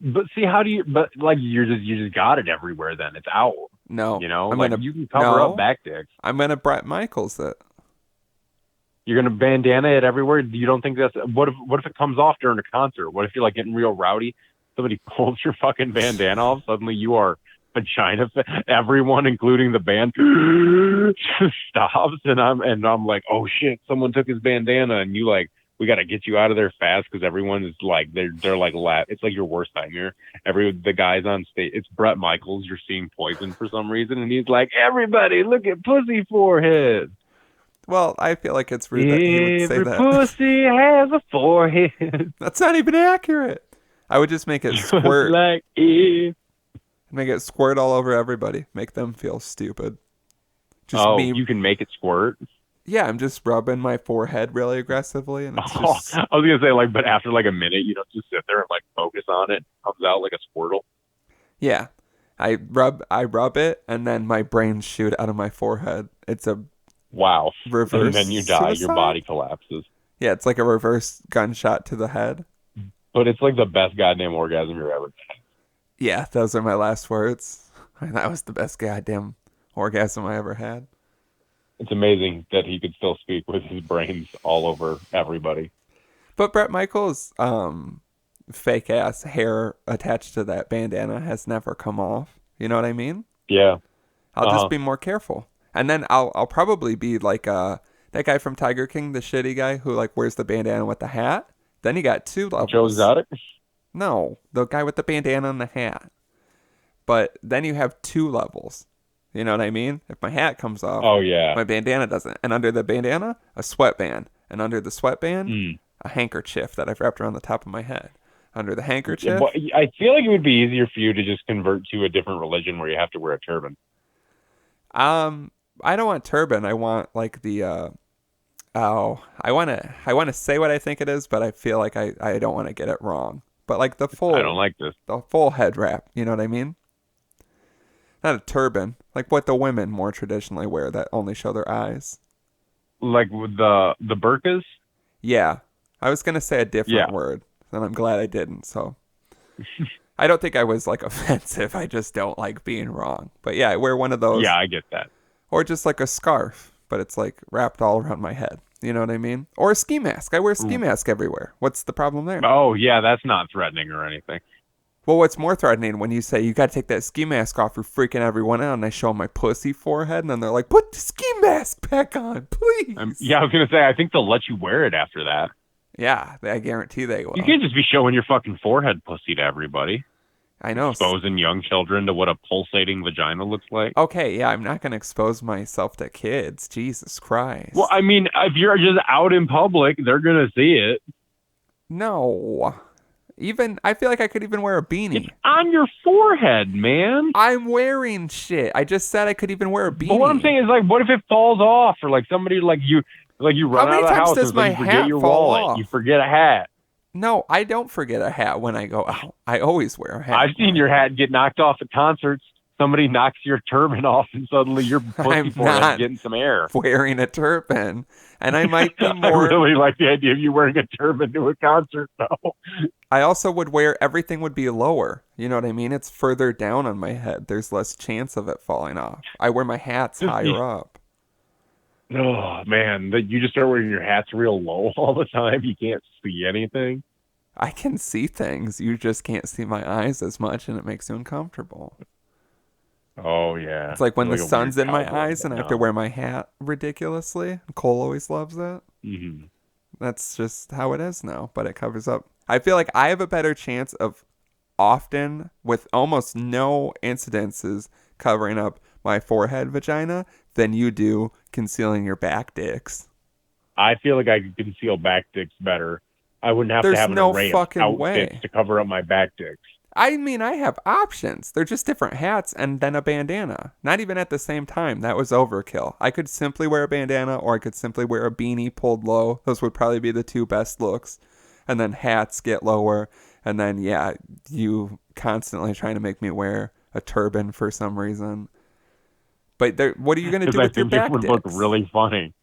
But see, how do you? But like, you just got it everywhere. Then it's out. No, I'm Like gonna you can cover up no, back dicks. I'm gonna Brett Michaels it. You're gonna bandana it everywhere. You don't think that's what if it comes off during a concert? What if you're like getting real rowdy? Somebody pulls your fucking bandana off. Suddenly you are vagina. Everyone, including the band, stops, and I'm like, oh shit, someone took his bandana, and you like. We got to get you out of there fast because everyone is like they're like it's like your worst nightmare. The guys on stage, it's Brett Michaels. You're seeing Poison for some reason, and he's like, "Everybody, look at Pussy Forehead. Well, I feel like it's rude that he would say Every that. pussy has a forehead, That's not even accurate. I would just make it just squirt. like it." Make it squirt all over everybody. Make them feel stupid. Just Oh, me. you can make it squirt. Yeah, I'm just rubbing my forehead really aggressively, and it's Oh, just I was gonna say like, but after like a minute, you don't just sit there and like focus on it. It comes out like a squirtle. yeah. I rub it, and then my brains shoot out of my forehead. It's a Wow. And reverse then you die. Your suicide. body collapses. Yeah, it's like a reverse gunshot to the head. But it's like the best goddamn orgasm you're ever. Yeah, those are my last words. That was the best goddamn orgasm I ever had. It's amazing that he could still speak with his brains all over everybody. But Bret Michaels' fake ass hair attached to that bandana has never come off. You know what I mean? Yeah. I'll just be more careful. And then I'll probably be like that guy from Tiger King, the shitty guy who like wears the bandana with the hat. Then you got two levels. Joe Exotic? No, the guy with the bandana and the hat. But then you have two levels. You know what I mean? If my hat comes off, Oh, yeah. my bandana doesn't. And under the bandana, a sweatband. And under the sweatband, a handkerchief that I've wrapped around the top of my head. Under the handkerchief. But I feel like it would be easier for you to just convert to a different religion where you have to wear a turban. I don't want turban. I want like the I wanna say what I think it is, but I feel like I don't want to get it wrong. But like the full I don't like this. The full head wrap, you know what I mean? Not a turban, like what the women more traditionally wear that only show their eyes. Like with the burqas? Yeah. I was gonna say a different word, and I'm glad I didn't, so I don't think I was like offensive. I just don't like being wrong. But yeah, I wear one of those. Yeah, I get that. Or just like a scarf, but it's like wrapped all around my head. You know what I mean? Or a ski mask. I wear a ski mask everywhere. What's the problem there? Oh, yeah, that's not threatening or anything. Well, what's more threatening when you say you got to take that ski mask off, you're freaking everyone out, and I show them my pussy forehead, and then they're like, put the ski mask back on, please. Yeah, I was going to say, I think they'll let you wear it after that. Yeah, I guarantee they will. You can't just be showing your fucking forehead pussy to everybody. I know. Exposing young children to what a pulsating vagina looks like. Okay, yeah, I'm not going to expose myself to kids. Jesus Christ. Well, I mean, if you're just out in public, they're going to see it. No. I feel like I could even wear a beanie. It's on your forehead, man. I'm wearing shit. I just said I could even wear a beanie. But what I'm saying is, like, what if it falls off? Or, like, somebody, you run out of the house and you forget your wallet. Off? You forget a hat. No, I don't forget a hat when I go out. I always wear a hat. I've seen your hat get knocked off at concerts. Somebody knocks your turban off, and suddenly your pussy forehead getting some air. Wearing a turban, and I might be more. I really like the idea of you wearing a turban to a concert, though. I also would wear everything would be lower. You know what I mean? It's further down on my head. There's less chance of it falling off. I wear my hats higher up. Oh, man. You just start wearing your hats real low all the time. You can't see anything. I can see things. You just can't see my eyes as much, and it makes you uncomfortable. Oh, yeah. It's like when the sun's in my eyes and I have to wear my hat ridiculously. Cole always loves it. Mm-hmm. That's just how it is now, but it covers up. I feel like I have a better chance of often, with almost no incidences, covering up my forehead vagina than you do concealing your back dicks. I feel like I could conceal back dicks better. I wouldn't have to have an array of outfits to cover up my back dicks. I mean, I have options. They're just different hats and then a bandana. Not even at the same time. That was overkill. I could simply wear a bandana or I could simply wear a beanie pulled low. Those would probably be the two best looks. And then hats get lower. And then, yeah, you constantly trying to make me wear a turban for some reason. But what are you going to do with your back dicks? It would look really funny.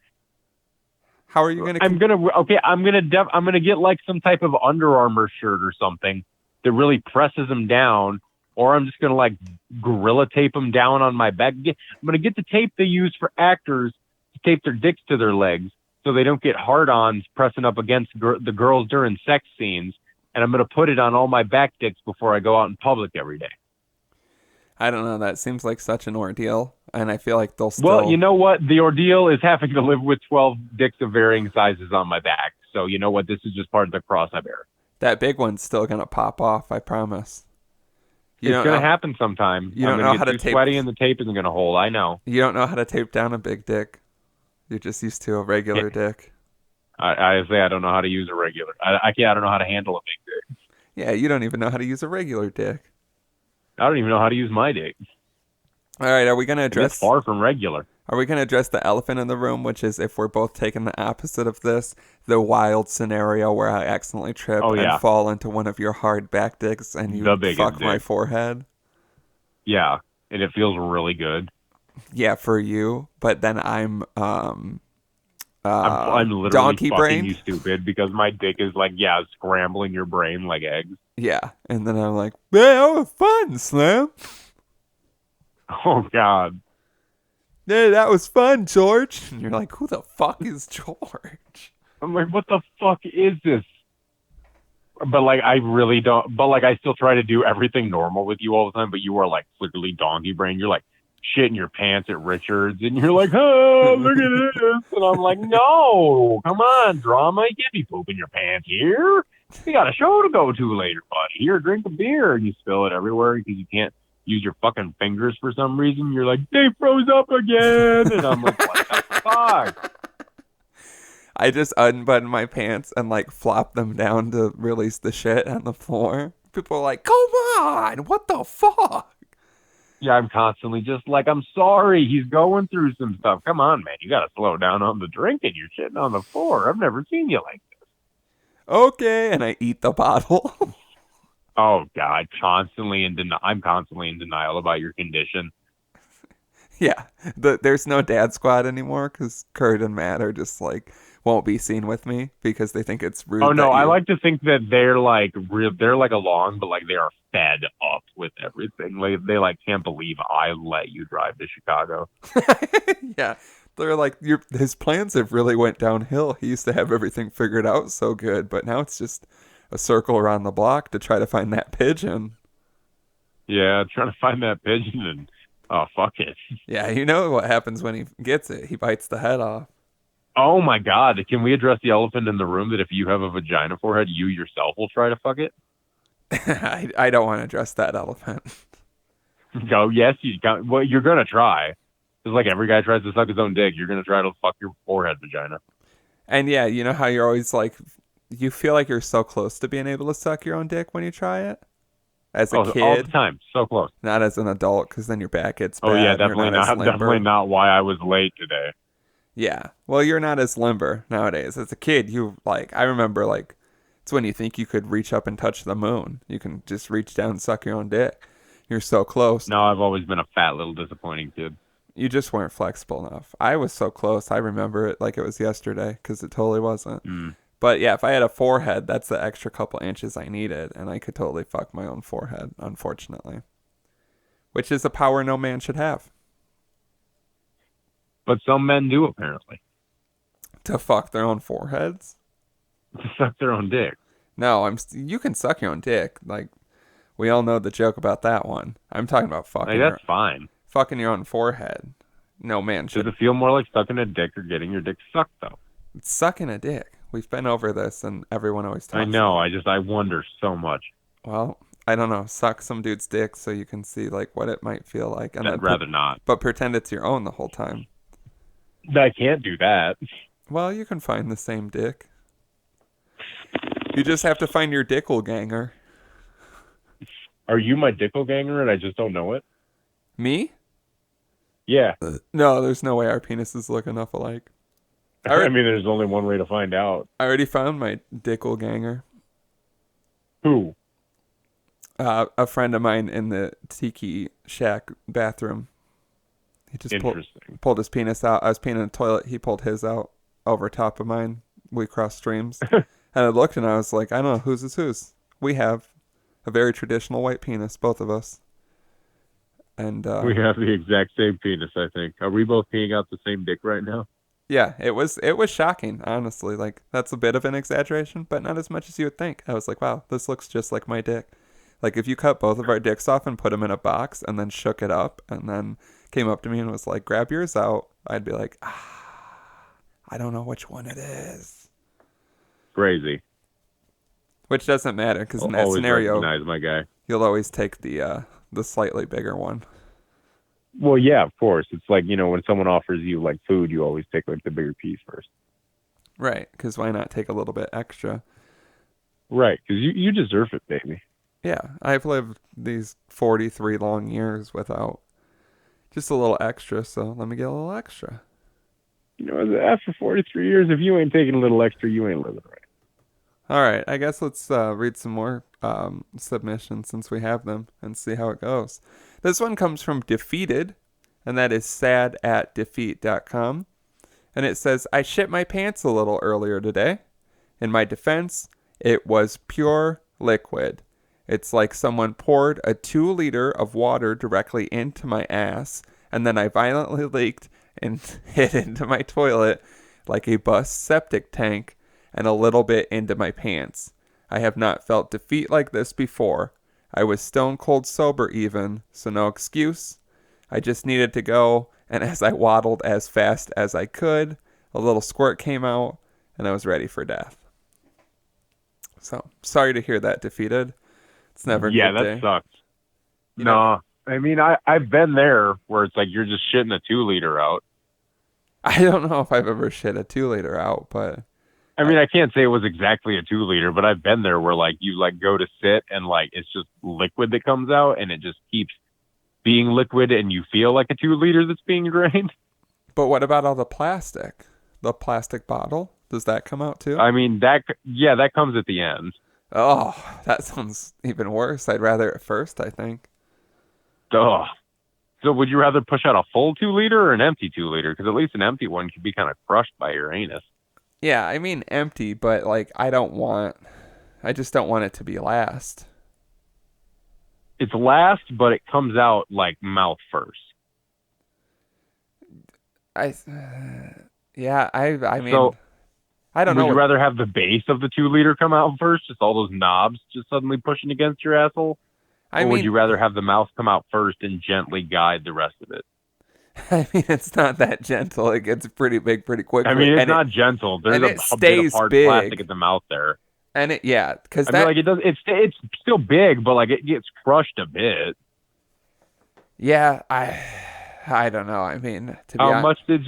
How are you going to... I'm going to get like some type of Under Armour shirt or something that really presses them down, or I'm just going to like gorilla tape them down on my back. I'm going to get the tape they use for actors to tape their dicks to their legs so they don't get hard-ons pressing up against the girls during sex scenes. And I'm going to put it on all my back dicks before I go out in public every day. I don't know. That seems like such an ordeal. And I feel like they'll still... Well, you know what? The ordeal is having to live with 12 dicks of varying sizes on my back. So you know what? This is just part of the cross I bear. That big one's still going to pop off, I promise. It's going to happen sometime. You don't know how to tape... sweaty and the tape isn't going to hold. I know. You don't know how to tape down a big dick. You're just used to a regular dick. I say I don't know how to use a regular. I don't know how to handle a big dick. Yeah, you don't even know how to use a regular dick. I don't even know how to use my dick. All right, are we going to address... It's far from regular. Are we going to address the elephant in the room, which is, if we're both taking the opposite of this, the wild scenario where I accidentally trip and fall into one of your hard back dicks and you fuck my forehead? Yeah, and it feels really good. Yeah, for you. But then I'm I'm literally donkey fucking brained. you stupid because my dick is like, yeah, scrambling your brain like eggs. Yeah. And then I'm like, man, that was fun, Slim. Oh God. Yeah, that was fun, George. And you're like, who the fuck is George? I'm like, what the fuck is this? But like, I really don't. But like, I still try to do everything normal with you all the time. But you are like clearly donkey brain. You're like shitting your pants at Richards, and you're like, oh, look at this. And I'm like, no, come on, drama. You can't be pooping your pants here. You got a show to go to later, buddy. Here, drink a beer, and you spill it everywhere because you can't use your fucking fingers for some reason. You're like, they froze up again, and I'm like, what the fuck? I just unbutton my pants and like flop them down to release the shit on the floor. People are like, come on, what the fuck? Yeah, I'm constantly just like, I'm sorry, he's going through some stuff. Come on, man, you got to slow down on the drinking. You're shitting on the floor. I've never seen you like this. Okay, and I eat the bottle. Oh God, constantly in denial. I'm constantly in denial about your condition. Yeah, there's no dad squad anymore because Kurt and Matt are just like won't be seen with me because they think it's Oh rude no, that I you. like to think that they're like they're like along, but like they are fed up with everything. Like they like can't believe I let you drive to Chicago. Yeah, they're like his plans have really went downhill. He used to have everything figured out so good, but now it's just a circle around the block to try to find that pigeon. Yeah, trying to find that pigeon and oh fuck it. Yeah, you know what happens when he gets it? He bites the head off. Oh my God, can we address the elephant in the room that if you have a vagina forehead, you yourself will try to fuck it? I don't want to address that elephant. Go, yes, you got. Well, you're gonna try. Just like every guy tries to suck his own dick, you're gonna try to fuck your forehead vagina. And yeah, you know how you're always like, you feel like you're so close to being able to suck your own dick when you try it? As a Oh, all the kid, time, so close. not as an adult, because then your back gets Oh yeah, bad and you're definitely not as not. Definitely limber. not why I was late today. Yeah. Well, you're not as limber nowadays. As a kid, you like, I remember like, it's when you think you could reach up and touch the moon. You can just reach down and suck your own dick. You're so close. No, I've always been a fat little disappointing kid. You just weren't flexible enough. I was so close. I remember it like it was yesterday because it totally wasn't. Mm. But yeah, if I had a forehead, that's the extra couple inches I needed, and I could totally fuck my own forehead, unfortunately. Which is a power no man should have. But some men do apparently To fuck their own foreheads? to suck their own dick. No, you can suck your own dick. Like, we all know the joke about that one. I'm talking about Like that's fine. fucking your own forehead. No man Does should. it feel more like sucking a dick or getting your dick sucked though? It's sucking a dick. We've been over this, and everyone always talks I know. about it. I wonder so much. Well, I don't know. Suck some dude's dick so you can see like what it might feel like, and I'd rather not. but pretend it's your own the whole time. I can't do that. Well, you can find the same dick. You just have to find your Dickelgänger. Are you my Dickelgänger and I just don't know it? Me? Yeah. No, there's no way our penises look enough alike. I mean, there's only one way to find out. I already found my Dickelgänger. Who? A friend of mine in the Tiki Shack bathroom. He just pulled his penis out. I was peeing in the toilet. He pulled his out over top of mine. We crossed streams. And I looked and I was like, I don't know, whose is whose? We have a very traditional white penis, both of us. And we have the exact same penis, I think. Are we both peeing out the same dick right now? Yeah, it was shocking, honestly. Like, that's a bit of an exaggeration, but not as much as you would think. I was like, wow, this looks just like my dick. Like, if you cut both of our dicks off and put them in a box and then shook it up and then came up to me and was like, grab yours out, I'd be like, I don't know which one it is. Crazy. Which doesn't matter, because in that scenario, recognize my guy. You'll always take the slightly bigger one. Well, yeah, of course. It's like, you know, when someone offers you like food, you always take like the bigger piece first. Right, because why not take a little bit extra? Right, because you deserve it, baby. Yeah, I've lived these 43 long years without just a little extra, so let me get a little extra. You know, after 43 years, if you ain't taking a little extra, you ain't living right. All right, I guess let's read some more submissions since we have them and see how it goes. This one comes from Defeated, and that is sadatdefeat.com. And it says, I shit my pants a little earlier today. In my defense, it was pure liquid. It's like someone poured a 2 liter of water directly into my ass, and then I violently leaked and hit into my toilet like a bust septic tank and a little bit into my pants. I have not felt defeat like this before. I was stone cold sober even, so no excuse. I just needed to go, and as I waddled as fast as I could, a little squirt came out, and I was ready for death. So, sorry to hear that, Defeated. It's never a good day. Yeah, that sucks. No, I mean, I've been there where it's like you're just shitting a 2 liter out. I don't know if I've ever shit a 2 liter out, but... I mean, I can't say it was exactly a 2 liter, but I've been there where like you like go to sit and like it's just liquid that comes out and it just keeps being liquid and you feel like a 2 liter that's being drained. But what about all the plastic? The plastic bottle? Does that come out too? I mean, that comes at the end. Oh, that sounds even worse. I'd rather at first, I think. Ugh. So would you rather push out a full 2 liter or an empty 2 liter? Because at least an empty one could be kind of crushed by your anus. Yeah, I mean empty, but like I just don't want it to be last. It's last, but it comes out like mouth first. I mean, so, I don't know. Would you rather have the base of the 2 liter come out first, just all those knobs just suddenly pushing against your asshole? Or would you rather have the mouth come out first and gently guide the rest of it? I mean, it's not that gentle. It gets pretty big pretty quickly. I mean, it's not gentle. There's a bit of hard plastic at the mouth there. And because I mean, like it does. It's still big, but like it gets crushed a bit. Yeah, I don't know. I mean, How much did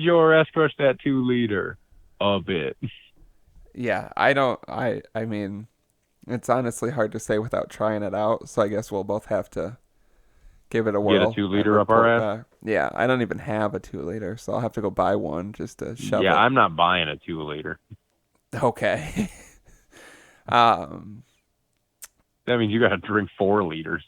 your ass crush that 2 liter? A bit. Yeah, I mean, it's honestly hard to say without trying it out. So I guess we'll both have to give it a whirl. Get a 2 liter up our ass? Back. Yeah, I don't even have a 2 liter, so I'll have to go buy one just to shove it. Yeah, I'm not buying a 2 liter. Okay. That means you got to drink 4 liters.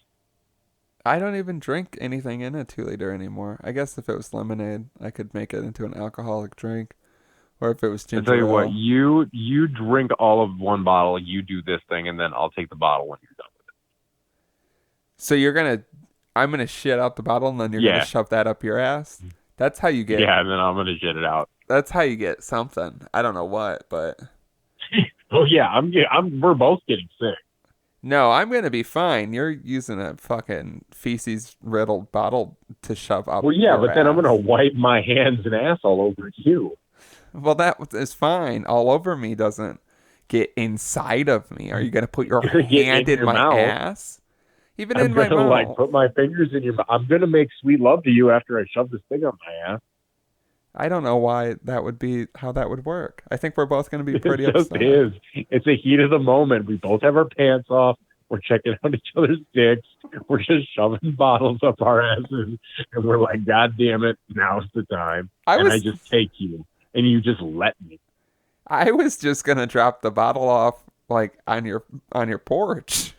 I don't even drink anything in a 2 liter anymore. I guess if it was lemonade, I could make it into an alcoholic drink. Or if it was ginger ale. I'll tell you what, you drink all of one bottle, you do this thing, and then I'll take the bottle when you're done with it. So I'm going to shit out the bottle, and then you're going to shove that up your ass? That's how you get... Yeah, and then I'm going to shit it out. That's how you get something. I don't know what, but... Oh, yeah, we're both getting sick. No, I'm going to be fine. You're using a fucking feces-riddled bottle to shove up Well, yeah, your but then I'm ass. going to wipe my hands and ass all over you. Well, that is fine. All over me doesn't get inside of me. Are you going to put your hand in my mouth. Ass? Even I'm in my gonna, mouth. Like, put my fingers in your mouth. I'm going to make sweet love to you after I shove this thing up my ass. I don't know why that would be, how that would work. I think we're both going to be pretty upset. It is. It's a heat of the moment. We both have our pants off. We're checking out each other's dicks. We're just shoving bottles up our asses. And we're like, God damn it, now's the time. I just take you. And you just let me. I was just going to drop the bottle off like on your porch.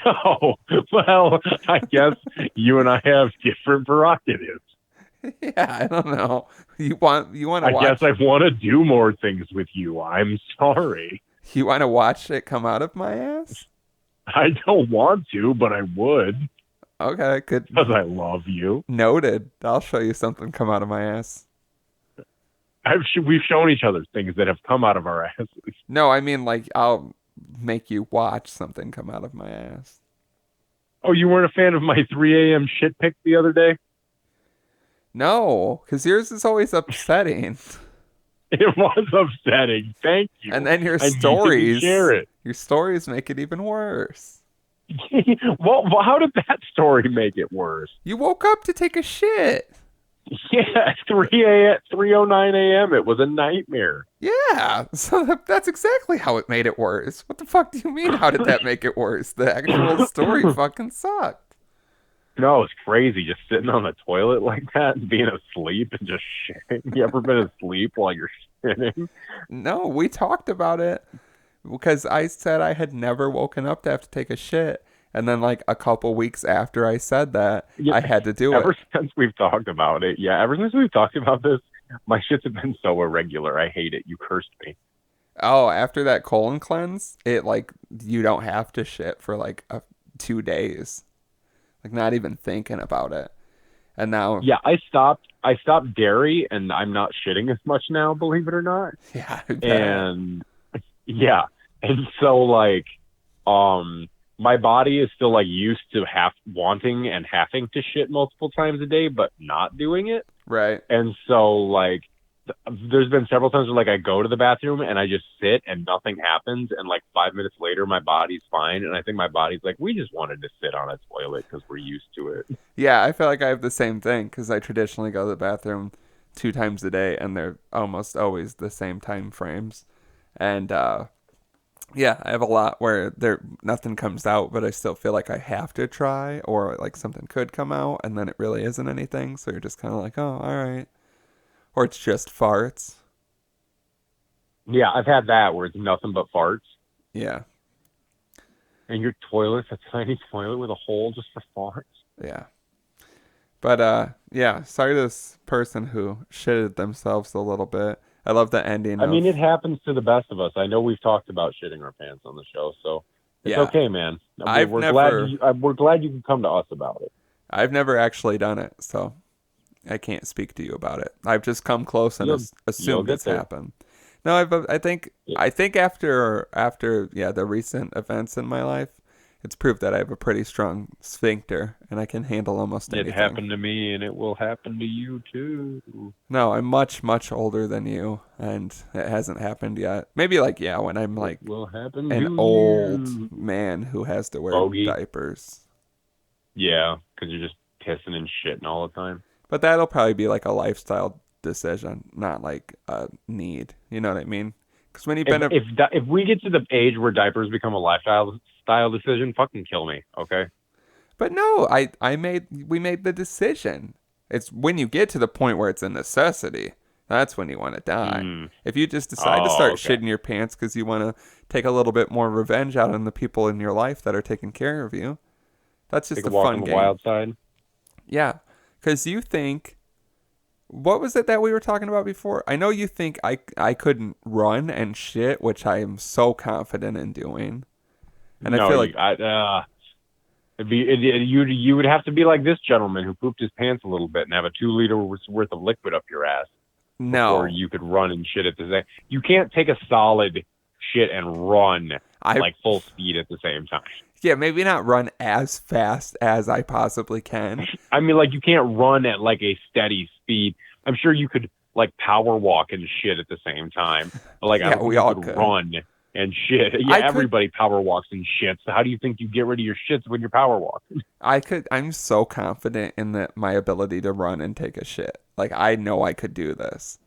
Oh, well, I guess you and I have different prerogatives. Yeah, I don't know. You want to watch? I guess I want to do more things with you. I'm sorry. You want to watch it come out of my ass? I don't want to, but I would. Okay, good. Because I love you. Noted. I'll show you something come out of my ass. We've shown each other things that have come out of our asses. No, I mean like I'll make you watch something come out of my ass. Oh, you weren't a fan of my 3 a.m. shit pic the other day? No, because yours is always upsetting. It was upsetting. Thank you. And then your stories make it even worse. Well, how did that story make it worse? You woke up to take a shit. Yeah, 3:09 a.m. It was a nightmare. Yeah, so that's exactly how it made it worse. What the fuck do you mean? How did that make it worse? The actual story fucking sucked. No, it's crazy just sitting on the toilet like that and being asleep and just shitting. You ever been asleep while you're shitting? No, we talked about it because I said I had never woken up to have to take a shit. And then like a couple weeks after I said that, Yeah, I had to do it. ever since we've talked about it, ever since we've talked about this, my shits have been so irregular. I hate it. You cursed me. Oh, after that colon cleanse, it like you don't have to shit for like 2 days. Like not even thinking about it. And now, Yeah, I stopped dairy and I'm not shitting as much now, believe it or not. yeah, I bet. And yeah. And so like my body is still like used to half wanting and having to shit multiple times a day, but not doing it. Right. And so like there's been several times where like I go to the bathroom and I just sit and nothing happens, and like 5 minutes later my body's fine, and I think my body's like, we just wanted to sit on a toilet because we're used to it. Yeah, I feel like I have the same thing because I traditionally go to the bathroom 2 times a day, and they're almost always the same time frames. And yeah, I have a lot where there nothing comes out, but I still feel like I have to try, or like something could come out, and then it really isn't anything. So you're just kind of like, oh, all right, or it's just farts. Yeah, I've had that where it's nothing but farts. Yeah, And your toilet's a tiny toilet with a hole just for farts. yeah. But yeah. Sorry to this person who shitted themselves a little bit. I love the ending I mean, of it happens to the best of us. I know we've talked about shitting our pants on the show, so it's yeah. okay, man. I've We're glad never we're glad you can come to us about it. I've never actually done it, so I can't speak to you about it. I've just come close and You'll assumed get it's there. happened. No, I think after the recent events in my life, it's proved that I have a pretty strong sphincter and I can handle almost It anything. happened to me, and it will happen to you too. No, I'm much older than you, and it hasn't happened yet. Maybe like when I'm like It will happen an to old you, man who has to wear bogey. diapers. Yeah, because you're just pissing and shitting all the time. But that'll probably be like a lifestyle decision, not like a need. You know what I mean? Because when you've If been a if if we get to the age where diapers become a lifestyle style decision, fucking kill me, okay? But no, we made the decision. It's when you get to the point where it's a necessity. That's when you want to die. Mm. If you just decide to Oh, start okay. shitting your pants because you want to take a little bit more revenge out on the people in your life that are taking care of you, that's just Take a a walk fun on the game. wild side. Yeah, because you think, what was it that we were talking about before? I know you think I couldn't run and shit, which I am so confident in doing. And I No, feel like you would have to be like this gentleman who pooped his pants a little bit and have a 2 liter worth of liquid up your ass before no, you could run and shit at the same. You can't take a solid shit and run I like full speed at the same time. yeah, maybe not run as fast as I possibly can. I mean, like you can't run at like a steady speed. I'm sure you could like power walk and shit at the same time. But, like I Yeah, don't think we you all could could. run and shit. Yeah, I could everybody power walks and shits. So how do you think you get rid of your shits when you're power walking? I'm so confident in my ability to run and take a shit. Like I know I could do this.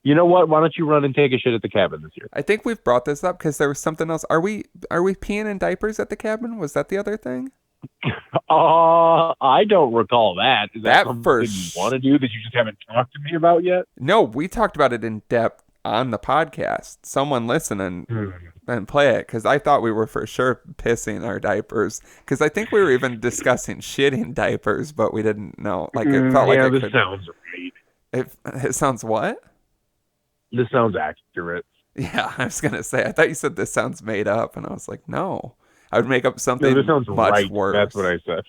You know what? Why don't you run and take a shit at the cabin this year? I think we've brought this up because there was something else. Are we peeing in diapers at the cabin? Was that the other thing? I don't recall that. Is that That something for you want to do that you just haven't talked to me about yet? No, we talked about it in depth on the podcast. Someone listen and play it because I thought we were for sure pissing our diapers because I think we were even discussing shitting diapers, but we didn't know. Like it felt like Yeah, it this could. sounds right. It sounds what? This sounds accurate. Yeah, I was gonna say. I thought you said this sounds made up, and I was like, no. I would make up No, something this sounds much right. worse. That's what I said.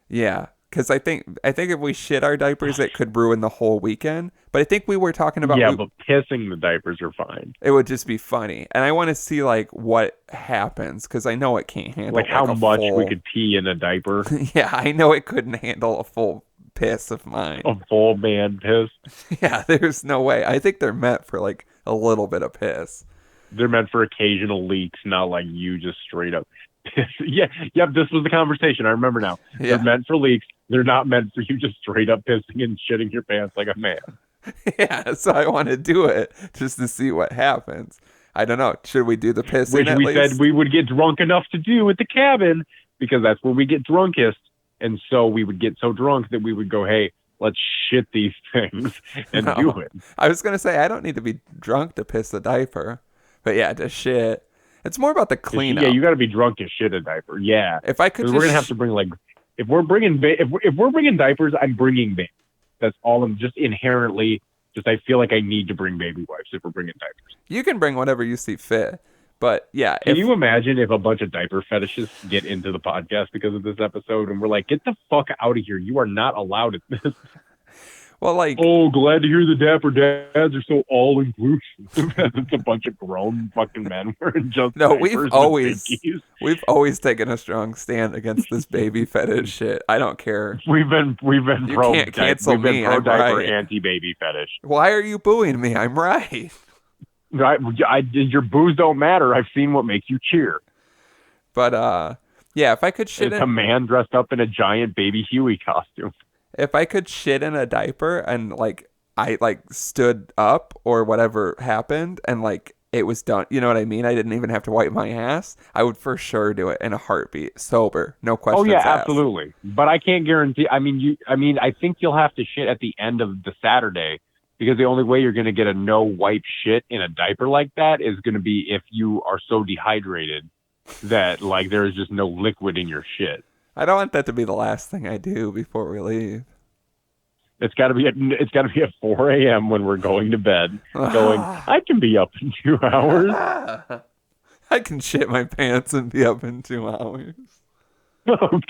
Yeah, because I think if we shit our diapers, it could ruin the whole weekend. But I think we were talking about Yeah, but pissing the diapers are fine. it would just be funny, and I want to see like what happens because I know it can't handle Like how a much we full. could pee in a diaper. Yeah, I know it couldn't handle a full piss of mine. A full man piss. Yeah, there's no way. I think they're meant for like a little bit of piss. They're meant for occasional leaks, not like you just straight up piss. Yeah, yep, this was the conversation. I remember now. Yeah. They're meant for leaks. They're not meant for you just straight up pissing and shitting your pants like a man. Yeah, so I want to do it just to see what happens. I don't know. Should we do the pissing Which at we least? said we would get drunk enough to do at the cabin because that's where we get drunkest. And so we would get so drunk that we would go, hey, let's shit these things and do it. I was gonna say I don't need to be drunk to piss a diaper, but yeah, to shit. It's more about the cleanup. Yeah, you got to be drunk to shit a diaper. Yeah. If I could, we're gonna have to bring like, if we're bringing diapers, I'm bringing baby. That's all. I'm just inherently. Just I feel like I need to bring baby wipes if we're bringing diapers. You can bring whatever you see fit, but yeah. Can you imagine if a bunch of diaper fetishists get into the podcast because of this episode and we're like, get the fuck out of here. You are not allowed at this. Well, like, oh, glad to hear the dapper dads are so all inclusive. It's a bunch of grown fucking men wearing just we've always taken a strong stand against this baby fetish shit. I don't care. We've been you pro can't cancel me. pro I'm diaper right. anti-baby fetish. Why are you booing me? I'm right. Your boos don't matter. I've seen what makes you cheer. But yeah, if I could shit it's a man dressed up in a giant baby Huey costume. If I could shit in a diaper and like I like stood up or whatever happened and like it was done, you know what I mean? I didn't even have to wipe my ass. I would for sure do it in a heartbeat, sober, no questions asked. Absolutely. But I can't guarantee. I mean, I think you'll have to shit at the end of the Saturday because the only way you're going to get a no wipe shit in a diaper like that is going to be if you are so dehydrated that like there is just no liquid in your shit. I don't want that to be the last thing I do before we leave. It's got to be at 4 a.m. when we're going to bed. Going, I can be up in 2 hours. I can shit my pants and be up in 2 hours. Oh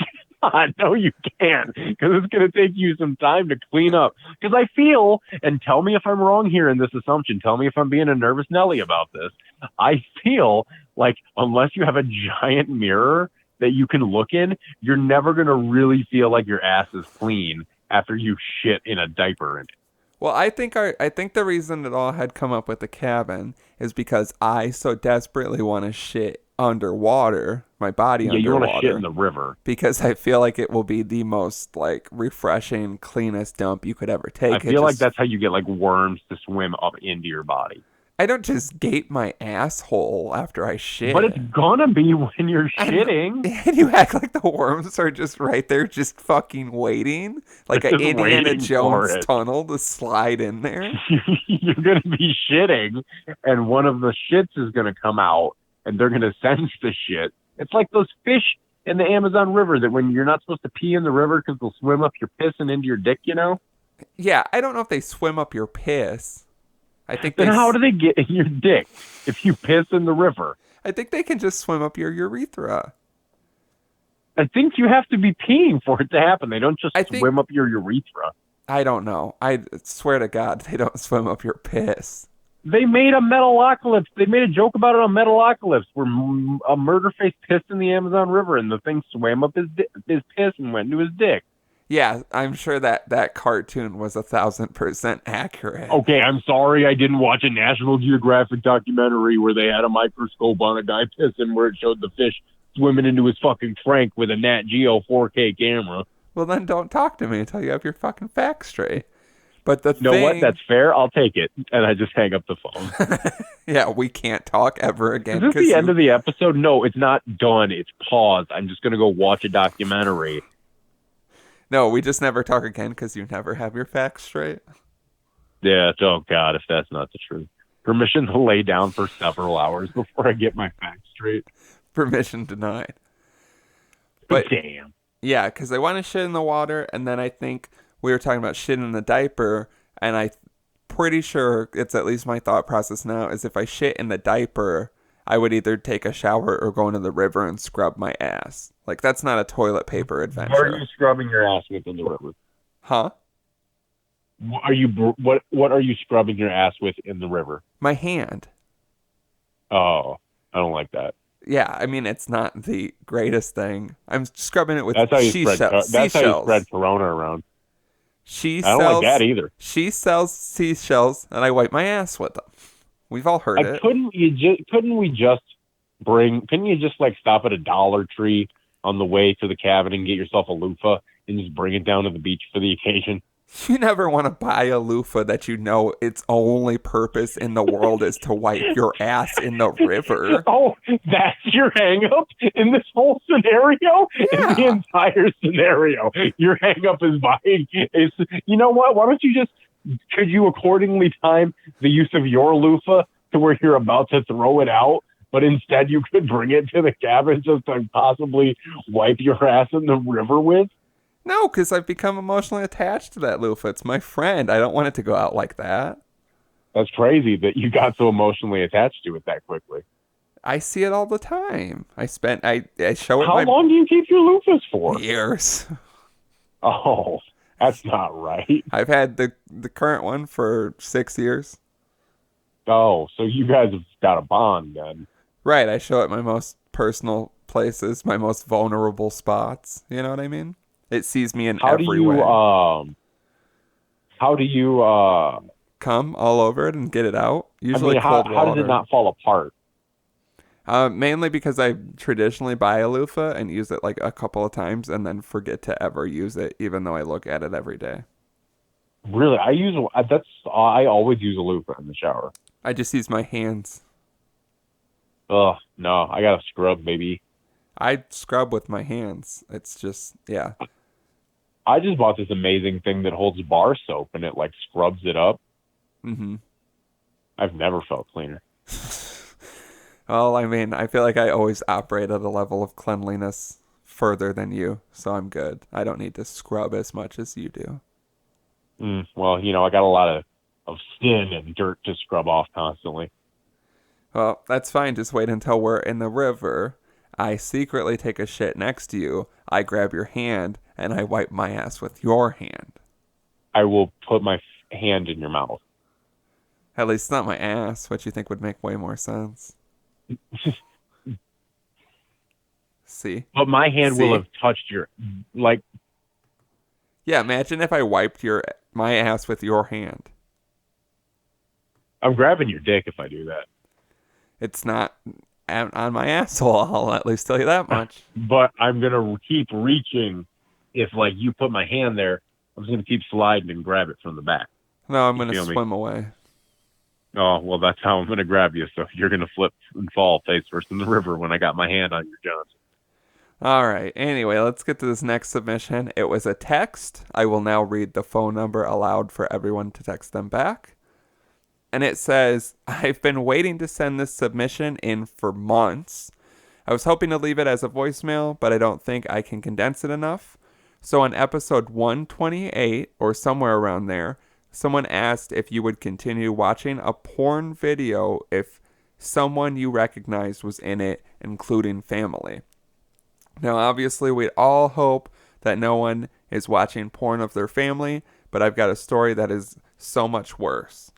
God, no, you can't, because it's going to take you some time to clean up. Because I feel, and tell me if I'm wrong here in this assumption. Tell me if I'm being a nervous Nelly about this. I feel like unless you have a giant mirror that you can look in, you're never going to really feel like your ass is clean after you shit in a diaper in it. Well, I think the reason it all had come up with the cabin is because I so desperately want to shit underwater, my body underwater. Yeah, you want to shit in the river. Because I feel like it will be the most like refreshing, cleanest dump you could ever take. I feel like that's how you get like worms to swim up into your body. I don't just gape my asshole after I shit. But it's gonna be when you're shitting. And you act like the worms are just right there, just fucking waiting. Like an Indiana Jones tunnel to slide in there. You're gonna be shitting, and one of the shits is gonna come out, and they're gonna sense the shit. It's like those fish in the Amazon River that when you're not supposed to pee in the river because they'll swim up your piss and into your dick, you know? Yeah, I don't know if they swim up your piss. I think then how do they get in your dick if you piss in the river? I think they can just swim up your urethra. I think you have to be peeing for it to happen. They don't just swim up your urethra. I don't know. I swear to God, they don't swim up your piss. They made a Metalocalypse. They made a joke about it on Metalocalypse where a murder face pissed in the Amazon River and the thing swam up his piss and went into his dick. Yeah, I'm sure that cartoon was 1,000% accurate. Okay, I'm sorry I didn't watch a National Geographic documentary where they had a microscope on a guy pissing where it showed the fish swimming into his fucking crank with a Nat Geo 4K camera. Well, then don't talk to me until you have your fucking facts straight. But you know what? That's fair. I'll take it. And I just hang up the phone. Yeah, we can't talk ever again. Is this the end of the episode? No, it's not done. It's paused. I'm just going to go watch a documentary. No, we just never talk again because you never have your facts straight. Yeah, oh God, if that's not the truth. Permission to lay down for several hours before I get my facts straight. Permission denied. But damn. Yeah, because I want to shit in the water, and then I think we were talking about shit in the diaper, and I'm pretty sure it's at least my thought process now is if I shit in the diaper, I would either take a shower or go into the river and scrub my ass. Like, that's not a toilet paper adventure. What are you scrubbing your ass with in the river? Huh? What are you scrubbing your ass with in the river? My hand. Oh, I don't like that. Yeah, I mean, it's not the greatest thing. I'm scrubbing it with seashells. That's how you spread Corona around. I don't like that either. She sells seashells, and I wipe my ass with them. We've all heard it. Couldn't you just like stop at a Dollar Tree on the way to the cabin and get yourself a loofah and just bring it down to the beach for the occasion? You never want to buy a loofah that you know its only purpose in the world is to wipe your ass in the river. Oh, that's your hang-up in this whole scenario? Yeah. In the entire scenario, your hang-up is buying. You know what? Why don't you could you accordingly time the use of your loofah to where you're about to throw it out, but instead you could bring it to the cabin just to possibly wipe your ass in the river with? No, because I've become emotionally attached to that loofah. It's my friend. I don't want it to go out like that. That's crazy that you got so emotionally attached to it that quickly. I see it all the time. I show it How my long do you keep your loofahs for? years. Oh, that's not right. I've had the current one for 6 years. Oh, so you guys have got a bond then. Right, I show it my most personal places, my most vulnerable spots. You know what I mean? It sees me in How do every you way. how do you Come all over it and get it out. I Usually mean cold how does it water. not fall apart? Mainly because I traditionally buy a loofah and use it like a couple of times and then forget to ever use it, even though I look at it every day. Really, I always use a loofah in the shower. I just use my hands. Ugh, no, I got to scrub, baby. I scrub with my hands. It's just, yeah. I just bought this amazing thing that holds bar soap and it like scrubs it up. Mm-hmm. I've never felt cleaner. Well, I mean, I feel like I always operate at a level of cleanliness further than you, so I'm good. I don't need to scrub as much as you do. Well, I got a lot of skin and dirt to scrub off constantly. Well, that's fine. Just wait until we're in the river. I secretly take a shit next to you. I grab your hand and I wipe my ass with your hand. I will put my hand in your mouth. At least not my ass, which you think would make way more sense. See? But my hand will See? have touched your, like, Yeah, imagine if I wiped my ass with your hand. I'm grabbing your dick if I do that. It's not on my asshole, I'll at least tell you that much. But I'm going to keep reaching. If, like, you put my hand there, I'm just going to keep sliding and grab it from the back. No, I'm You going to feel me? swim away. Oh, well, that's how I'm going to grab you. So you're going to flip and fall face first in the river when I got my hand on your Johnson. All right. Anyway, let's get to this next submission. It was a text. I will now read the phone number aloud for everyone to text them back. And it says, I've been waiting to send this submission in for months. I was hoping to leave it as a voicemail, but I don't think I can condense it enough. So on episode 128, or somewhere around there, someone asked if you would continue watching a porn video if someone you recognized was in it, including family. Now, obviously, we all hope that no one is watching porn of their family, but I've got a story that is so much worse.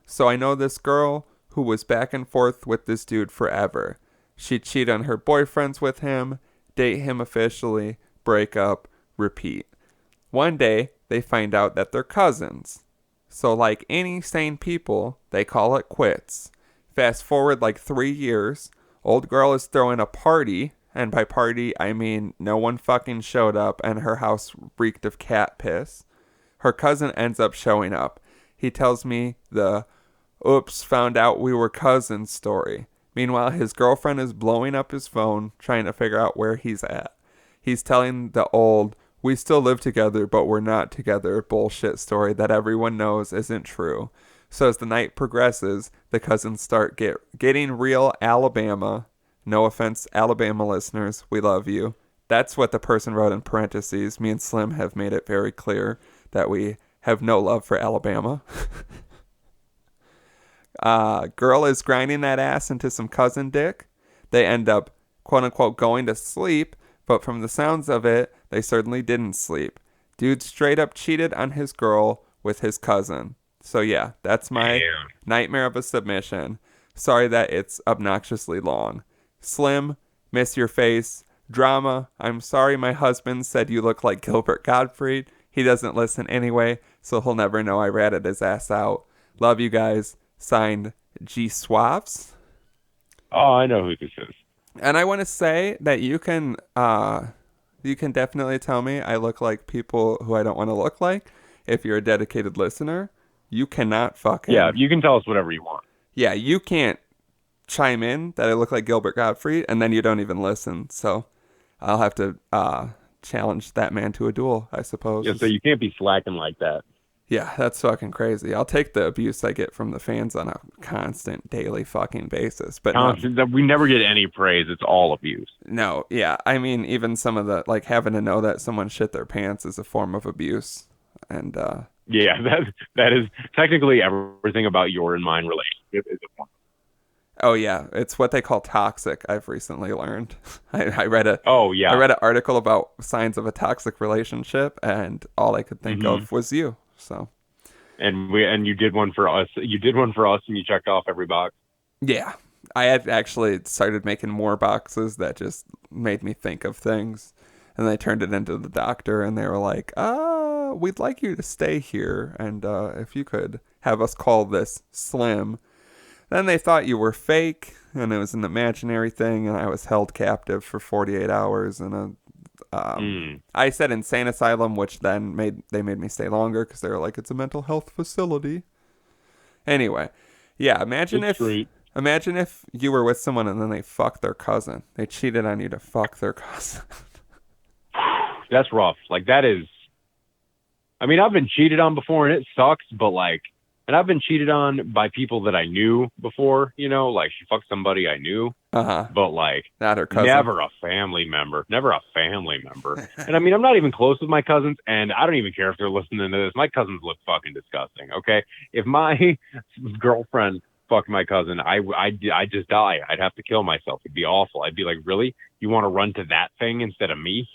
So I know this girl who was back and forth with this dude forever. She'd cheat on her boyfriends with him, date him officially, break up, repeat. One day, they find out that they're cousins. So like any sane people, they call it quits. Fast forward like 3 years, old girl is throwing a party, and by party, I mean no one fucking showed up and her house reeked of cat piss. Her cousin ends up showing up. He tells me the oops, found out we were cousins story. Meanwhile, his girlfriend is blowing up his phone, trying to figure out where he's at. He's telling the old, we still live together, but we're not together bullshit story that everyone knows isn't true. So as the night progresses, the cousins start getting real Alabama. No offense, Alabama listeners, we love you. That's what the person wrote in parentheses. Me and Slim have made it very clear that we have no love for Alabama. Girl is grinding that ass into some cousin dick. They end up, quote unquote, going to sleep, but from the sounds of it, they certainly didn't sleep. Dude straight up cheated on his girl with his cousin. So yeah, that's my nightmare of a submission. Sorry that it's obnoxiously long. Slim, miss your face. Drama, I'm sorry my husband said you look like Gilbert Gottfried. He doesn't listen anyway, so he'll never know I ratted his ass out. Love you guys. Signed, G Swaps. Oh, I know who this is. And I want to say that you can definitely tell me I look like people who I don't want to look like. If you're a dedicated listener, you cannot fucking... Yeah, you can tell us whatever you want. Yeah, you can't chime in that I look like Gilbert Gottfried, and then you don't even listen. So I'll have to challenge that man to a duel, I suppose. Yeah, so you can't be slacking like that. Yeah, that's fucking crazy. I'll take the abuse I get from the fans on a constant daily fucking basis. But no, Constant, we never get any praise. It's all abuse. no, yeah. I mean, even some of the, like, having to know that someone shit their pants is a form of abuse. And, Yeah, that is technically everything about your and mine relationship is a form. oh yeah, it's what they call toxic. I've recently learned. I read Oh I yeah. read an article about signs of a toxic relationship, and all I could think Hmm. of was you. So And you did one for us. You did one for us, and you checked off every box. yeah, I had actually started making more boxes that just made me think of things, and I turned it into the doctor, and they were like, we'd like you to stay here, and if you could have us call this Slim." Then they thought you were fake, and it was an imaginary thing, and I was held captive for 48 hours in a Mm. I said insane asylum, which then made me stay longer because they were like, it's a mental health facility. Anyway, yeah, It's great. imagine if you were with someone and then they fucked their cousin. They cheated on you to fuck their cousin. That's rough. Like that is. I mean, I've been cheated on before, and it sucks. But like, and I've been cheated on by people that I knew before. You know, like she fucked somebody I knew. Uh-huh. But like Not her cousin. never a family member, never a family member. And I mean, I'm not even close with my cousins, and I don't even care if they're listening to this. My cousins look fucking disgusting. Okay, if my girlfriend fucked my cousin, I just die. I'd have to kill myself. It'd be awful. I'd be like, really? You want to run to that thing instead of me?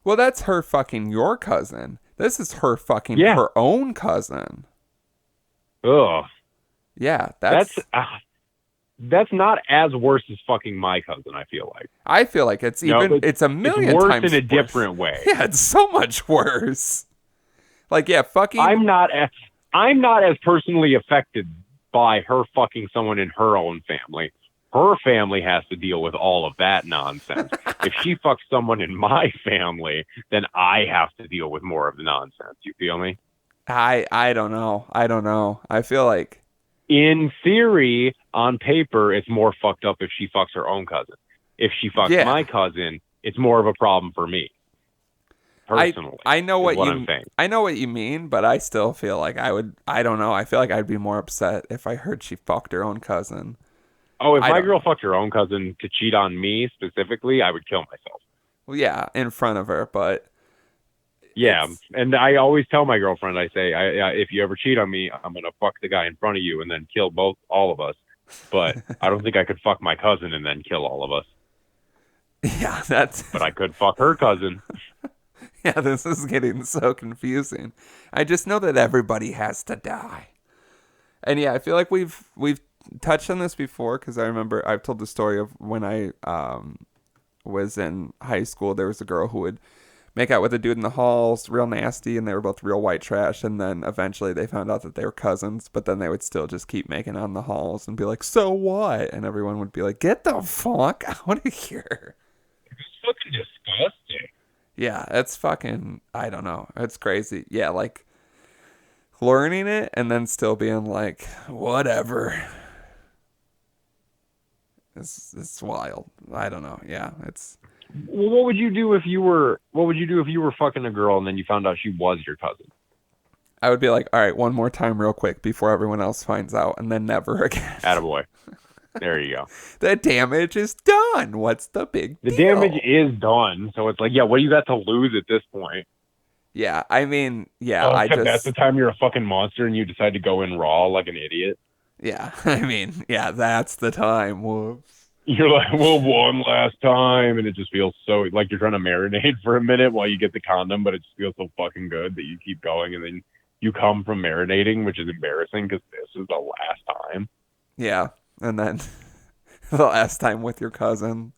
Well, that's her fucking your cousin. This is her fucking Yeah. her own cousin. Ugh. Yeah, That's that's not as worse as fucking my cousin. I feel like. I feel like it's No, even but it's a it's million worse times in a worse. different way. Yeah, it's so much worse. Like, yeah, fucking I'm not as personally affected by her fucking someone in her own family. Her family has to deal with all of that nonsense. If she fucks someone in my family, then I have to deal with more of the nonsense. You feel me? I don't know. I don't know. I feel like In theory, on paper, it's more fucked up if she fucks her own cousin. If she fucks yeah. my cousin, it's more of a problem for me. Personally, I know is what I'm saying. I know what you mean, but I still feel like I don't know. I feel like I'd be more upset if I heard she fucked her own cousin. Oh, if I my don't girl know. fucked her own cousin to cheat on me specifically, I would kill myself. Well, yeah, in front of her, but Yeah, it's and I always tell my girlfriend, I say, if you ever cheat on me, I'm gonna fuck the guy in front of you and then kill all of us. But I don't think I could fuck my cousin and then kill all of us. yeah, that's But I could fuck her cousin. yeah, this is getting so confusing. I just know that everybody has to die. And yeah, I feel like we've touched on this before because I remember I've told the story of when I was in high school. There was a girl who would make out with a dude in the halls, real nasty, and they were both real white trash. And then eventually they found out that they were cousins, but then they would still just keep making out in the halls and be like, "So what?" And everyone would be like, "Get the fuck out of here." It's fucking disgusting. Yeah, it's fucking, I don't know. It's crazy. Yeah, like learning it and then still being like, whatever. It's wild. I don't know. Yeah, it's Well, what would you do if you were? What would you do if you were fucking a girl and then you found out she was your cousin? I would be like, all right, one more time real quick before everyone else finds out and then never again. Attaboy. There you go. The damage is done. What's the big The deal? damage is done, so it's like, yeah, what do you got to lose at this point? Yeah, I mean, yeah, Oh, I except just that's the time you're a fucking monster and you decide to go in raw like an idiot. yeah, I mean, yeah, that's the time. Whoops. You're like, well, one last time, and it just feels so like you're trying to marinate for a minute while you get the condom, but it just feels so fucking good that you keep going, and then you come from marinating, which is embarrassing because this is the last time. Yeah, and then the last time with your cousin.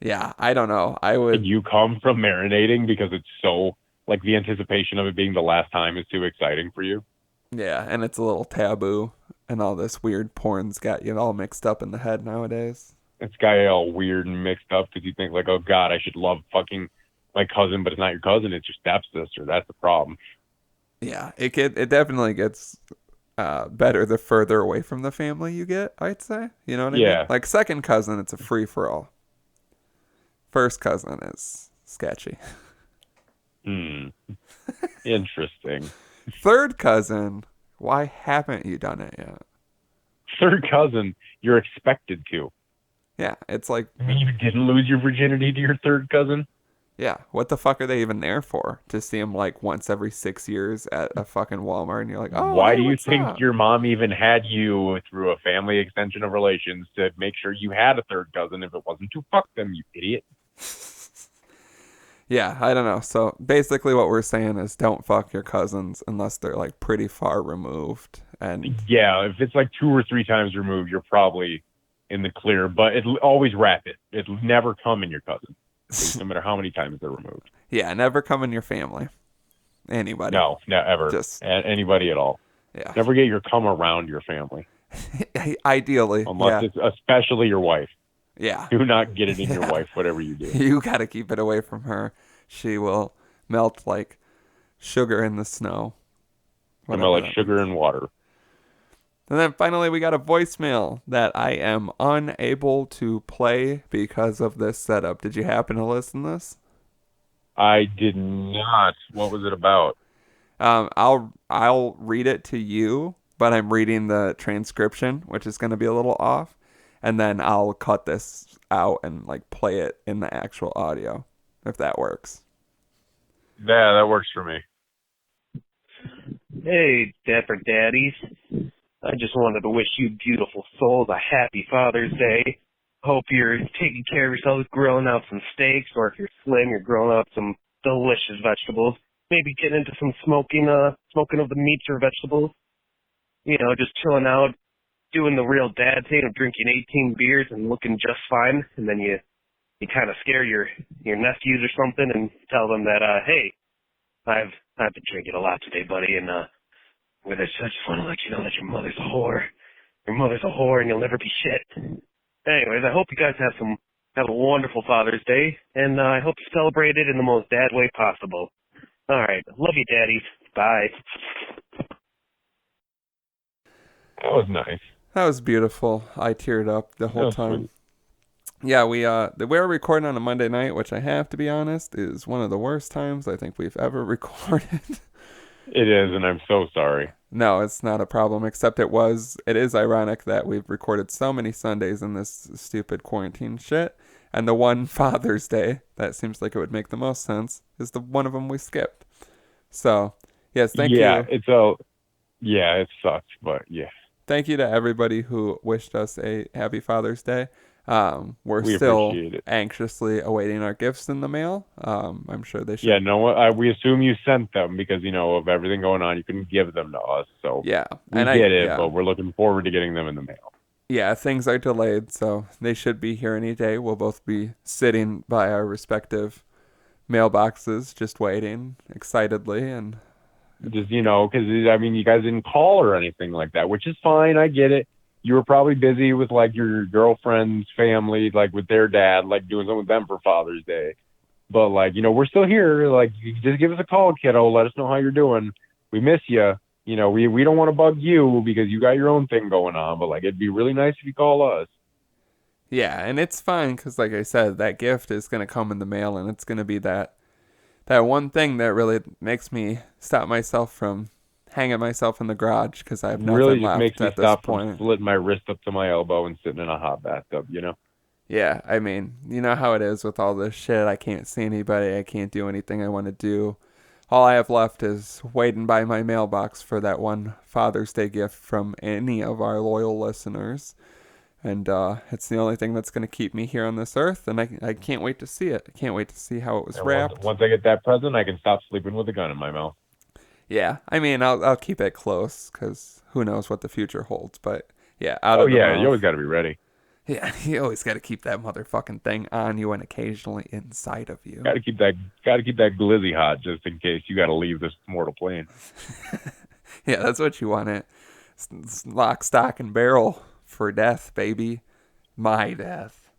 Yeah, I don't know. I And would. you come from marinating because it's so like the anticipation of it being the last time is too exciting for you. Yeah, and it's a little taboo, and all this weird porn's got you all mixed up in the head nowadays. It's got all weird and mixed up because you think like, oh God, I should love fucking my cousin, but it's not your cousin, it's your stepsister. That's the problem. Yeah, it definitely gets better the further away from the family you get, I'd say. You know what I mean? Yeah. Like second cousin, it's a free for all. First cousin is sketchy. Hmm. Interesting. Third cousin, why haven't you done it yet? Third cousin, you're expected to. Yeah, it's like, I mean, you didn't lose your virginity to your third cousin? yeah, what the fuck are they even there for? To see him like once every 6 years at a fucking Walmart, and you're like, oh, Why hey, do you what's think up? your mom even had you through a family extension of relations to make sure you had a third cousin if it wasn't to fuck them, you idiot? Yeah, I don't know. So basically, what we're saying is don't fuck your cousins unless they're like pretty far removed. And Yeah, if it's like 2 or 3 times removed, you're probably in the clear, but it always wrap it. It'll never come in your cousin, no matter how many times they're removed. yeah, never come in your family. Anybody. No, never. Just, Anybody at all. yeah. Never get your come around your family, Ideally, unless yeah. it's especially your wife. Yeah. Do not get it in your Yeah. wife, whatever you do. You got to keep it away from her. She will melt like sugar in the snow. I smell Whatever like that sugar means. and water. And then finally, we got a voicemail that I am unable to play because of this setup. Did you happen to listen to this? I did not. What was it about? I'll read it to you, but I'm reading the transcription, which is going to be a little off, and then I'll cut this out and like play it in the actual audio, if that works. Yeah, that works for me. Hey, Dapper Daddies. I just wanted to wish you beautiful souls a happy Father's Day. Hope you're taking care of yourselves, grilling out some steaks, or if you're slim, you're grilling out some delicious vegetables. Maybe get into some smoking of the meats or vegetables. You know, just chilling out, doing the real dad thing of drinking 18 beers and looking just fine, and then you kind of scare your nephews or something and tell them that, hey, I've been drinking a lot today, buddy, and I just want to let you know that your mother's a whore. Your mother's a whore, and you'll never be shit. Anyways, I hope you guys have a wonderful Father's Day, and I hope you celebrate it in the most dad way possible. All right, love you, daddies. Bye. That was nice. That was beautiful. I teared up the That whole was time. sweet. Yeah, we're recording on a Monday night, which I have to be honest is one of the worst times I think we've ever recorded. It is, and I'm so sorry. No, it's not a problem, except it is ironic that we've recorded so many Sundays in this stupid quarantine shit, and the one Father's Day that seems like it would make the most sense is the one of them we skipped. So, yes, thank Yeah, you. it sucks, but yeah, Thank you to everybody who wished us a happy Father's Day. We're we still appreciate it. anxiously awaiting our gifts in the mail. I'm sure they should. Yeah, no, we assume you sent them because of everything going on. You couldn't give them to us, so Yeah, we and get it. yeah. But we're looking forward to getting them in the mail. Yeah, things are delayed, so they should be here any day. We'll both be sitting by our respective mailboxes, just waiting excitedly. And Just because I mean, you guys didn't call or anything like that, which is fine. I get it. You were probably busy with like your girlfriend's family, like with their dad, like doing something with them for Father's Day. But like, we're still here. Like, you just give us a call, kiddo. Let us know how you're doing. We miss you. We don't want to bug you because you got your own thing going on. But like, it'd be really nice if you call us. yeah, and it's fine because, like I said, that gift is gonna come in the mail, and it's gonna be that one thing that really makes me stop myself from hanging myself in the garage because I have Really nothing just left makes me at this stop from point. slitting my wrist up to my elbow and sitting in a hot bathtub. Yeah, I mean, you know how it is with all this shit. I can't see anybody. I can't do anything I want to do. All I have left is waiting by my mailbox for that one Father's Day gift from any of our loyal listeners. And it's the only thing that's going to keep me here on this earth. And I can't wait to see it. I can't wait to see how it was And wrapped. once I get that present, I can stop sleeping with a gun in my mouth. Yeah, I mean, I'll keep it close because who knows what the future holds. But yeah, out of the You mouth. always got to be ready. Yeah, you always got to keep that motherfucking thing on you and occasionally inside of you. Got to keep that glizzy hot just in case you got to leave this mortal plane. Yeah, that's what you want it. Lock, stock, and barrel for death, baby. My death.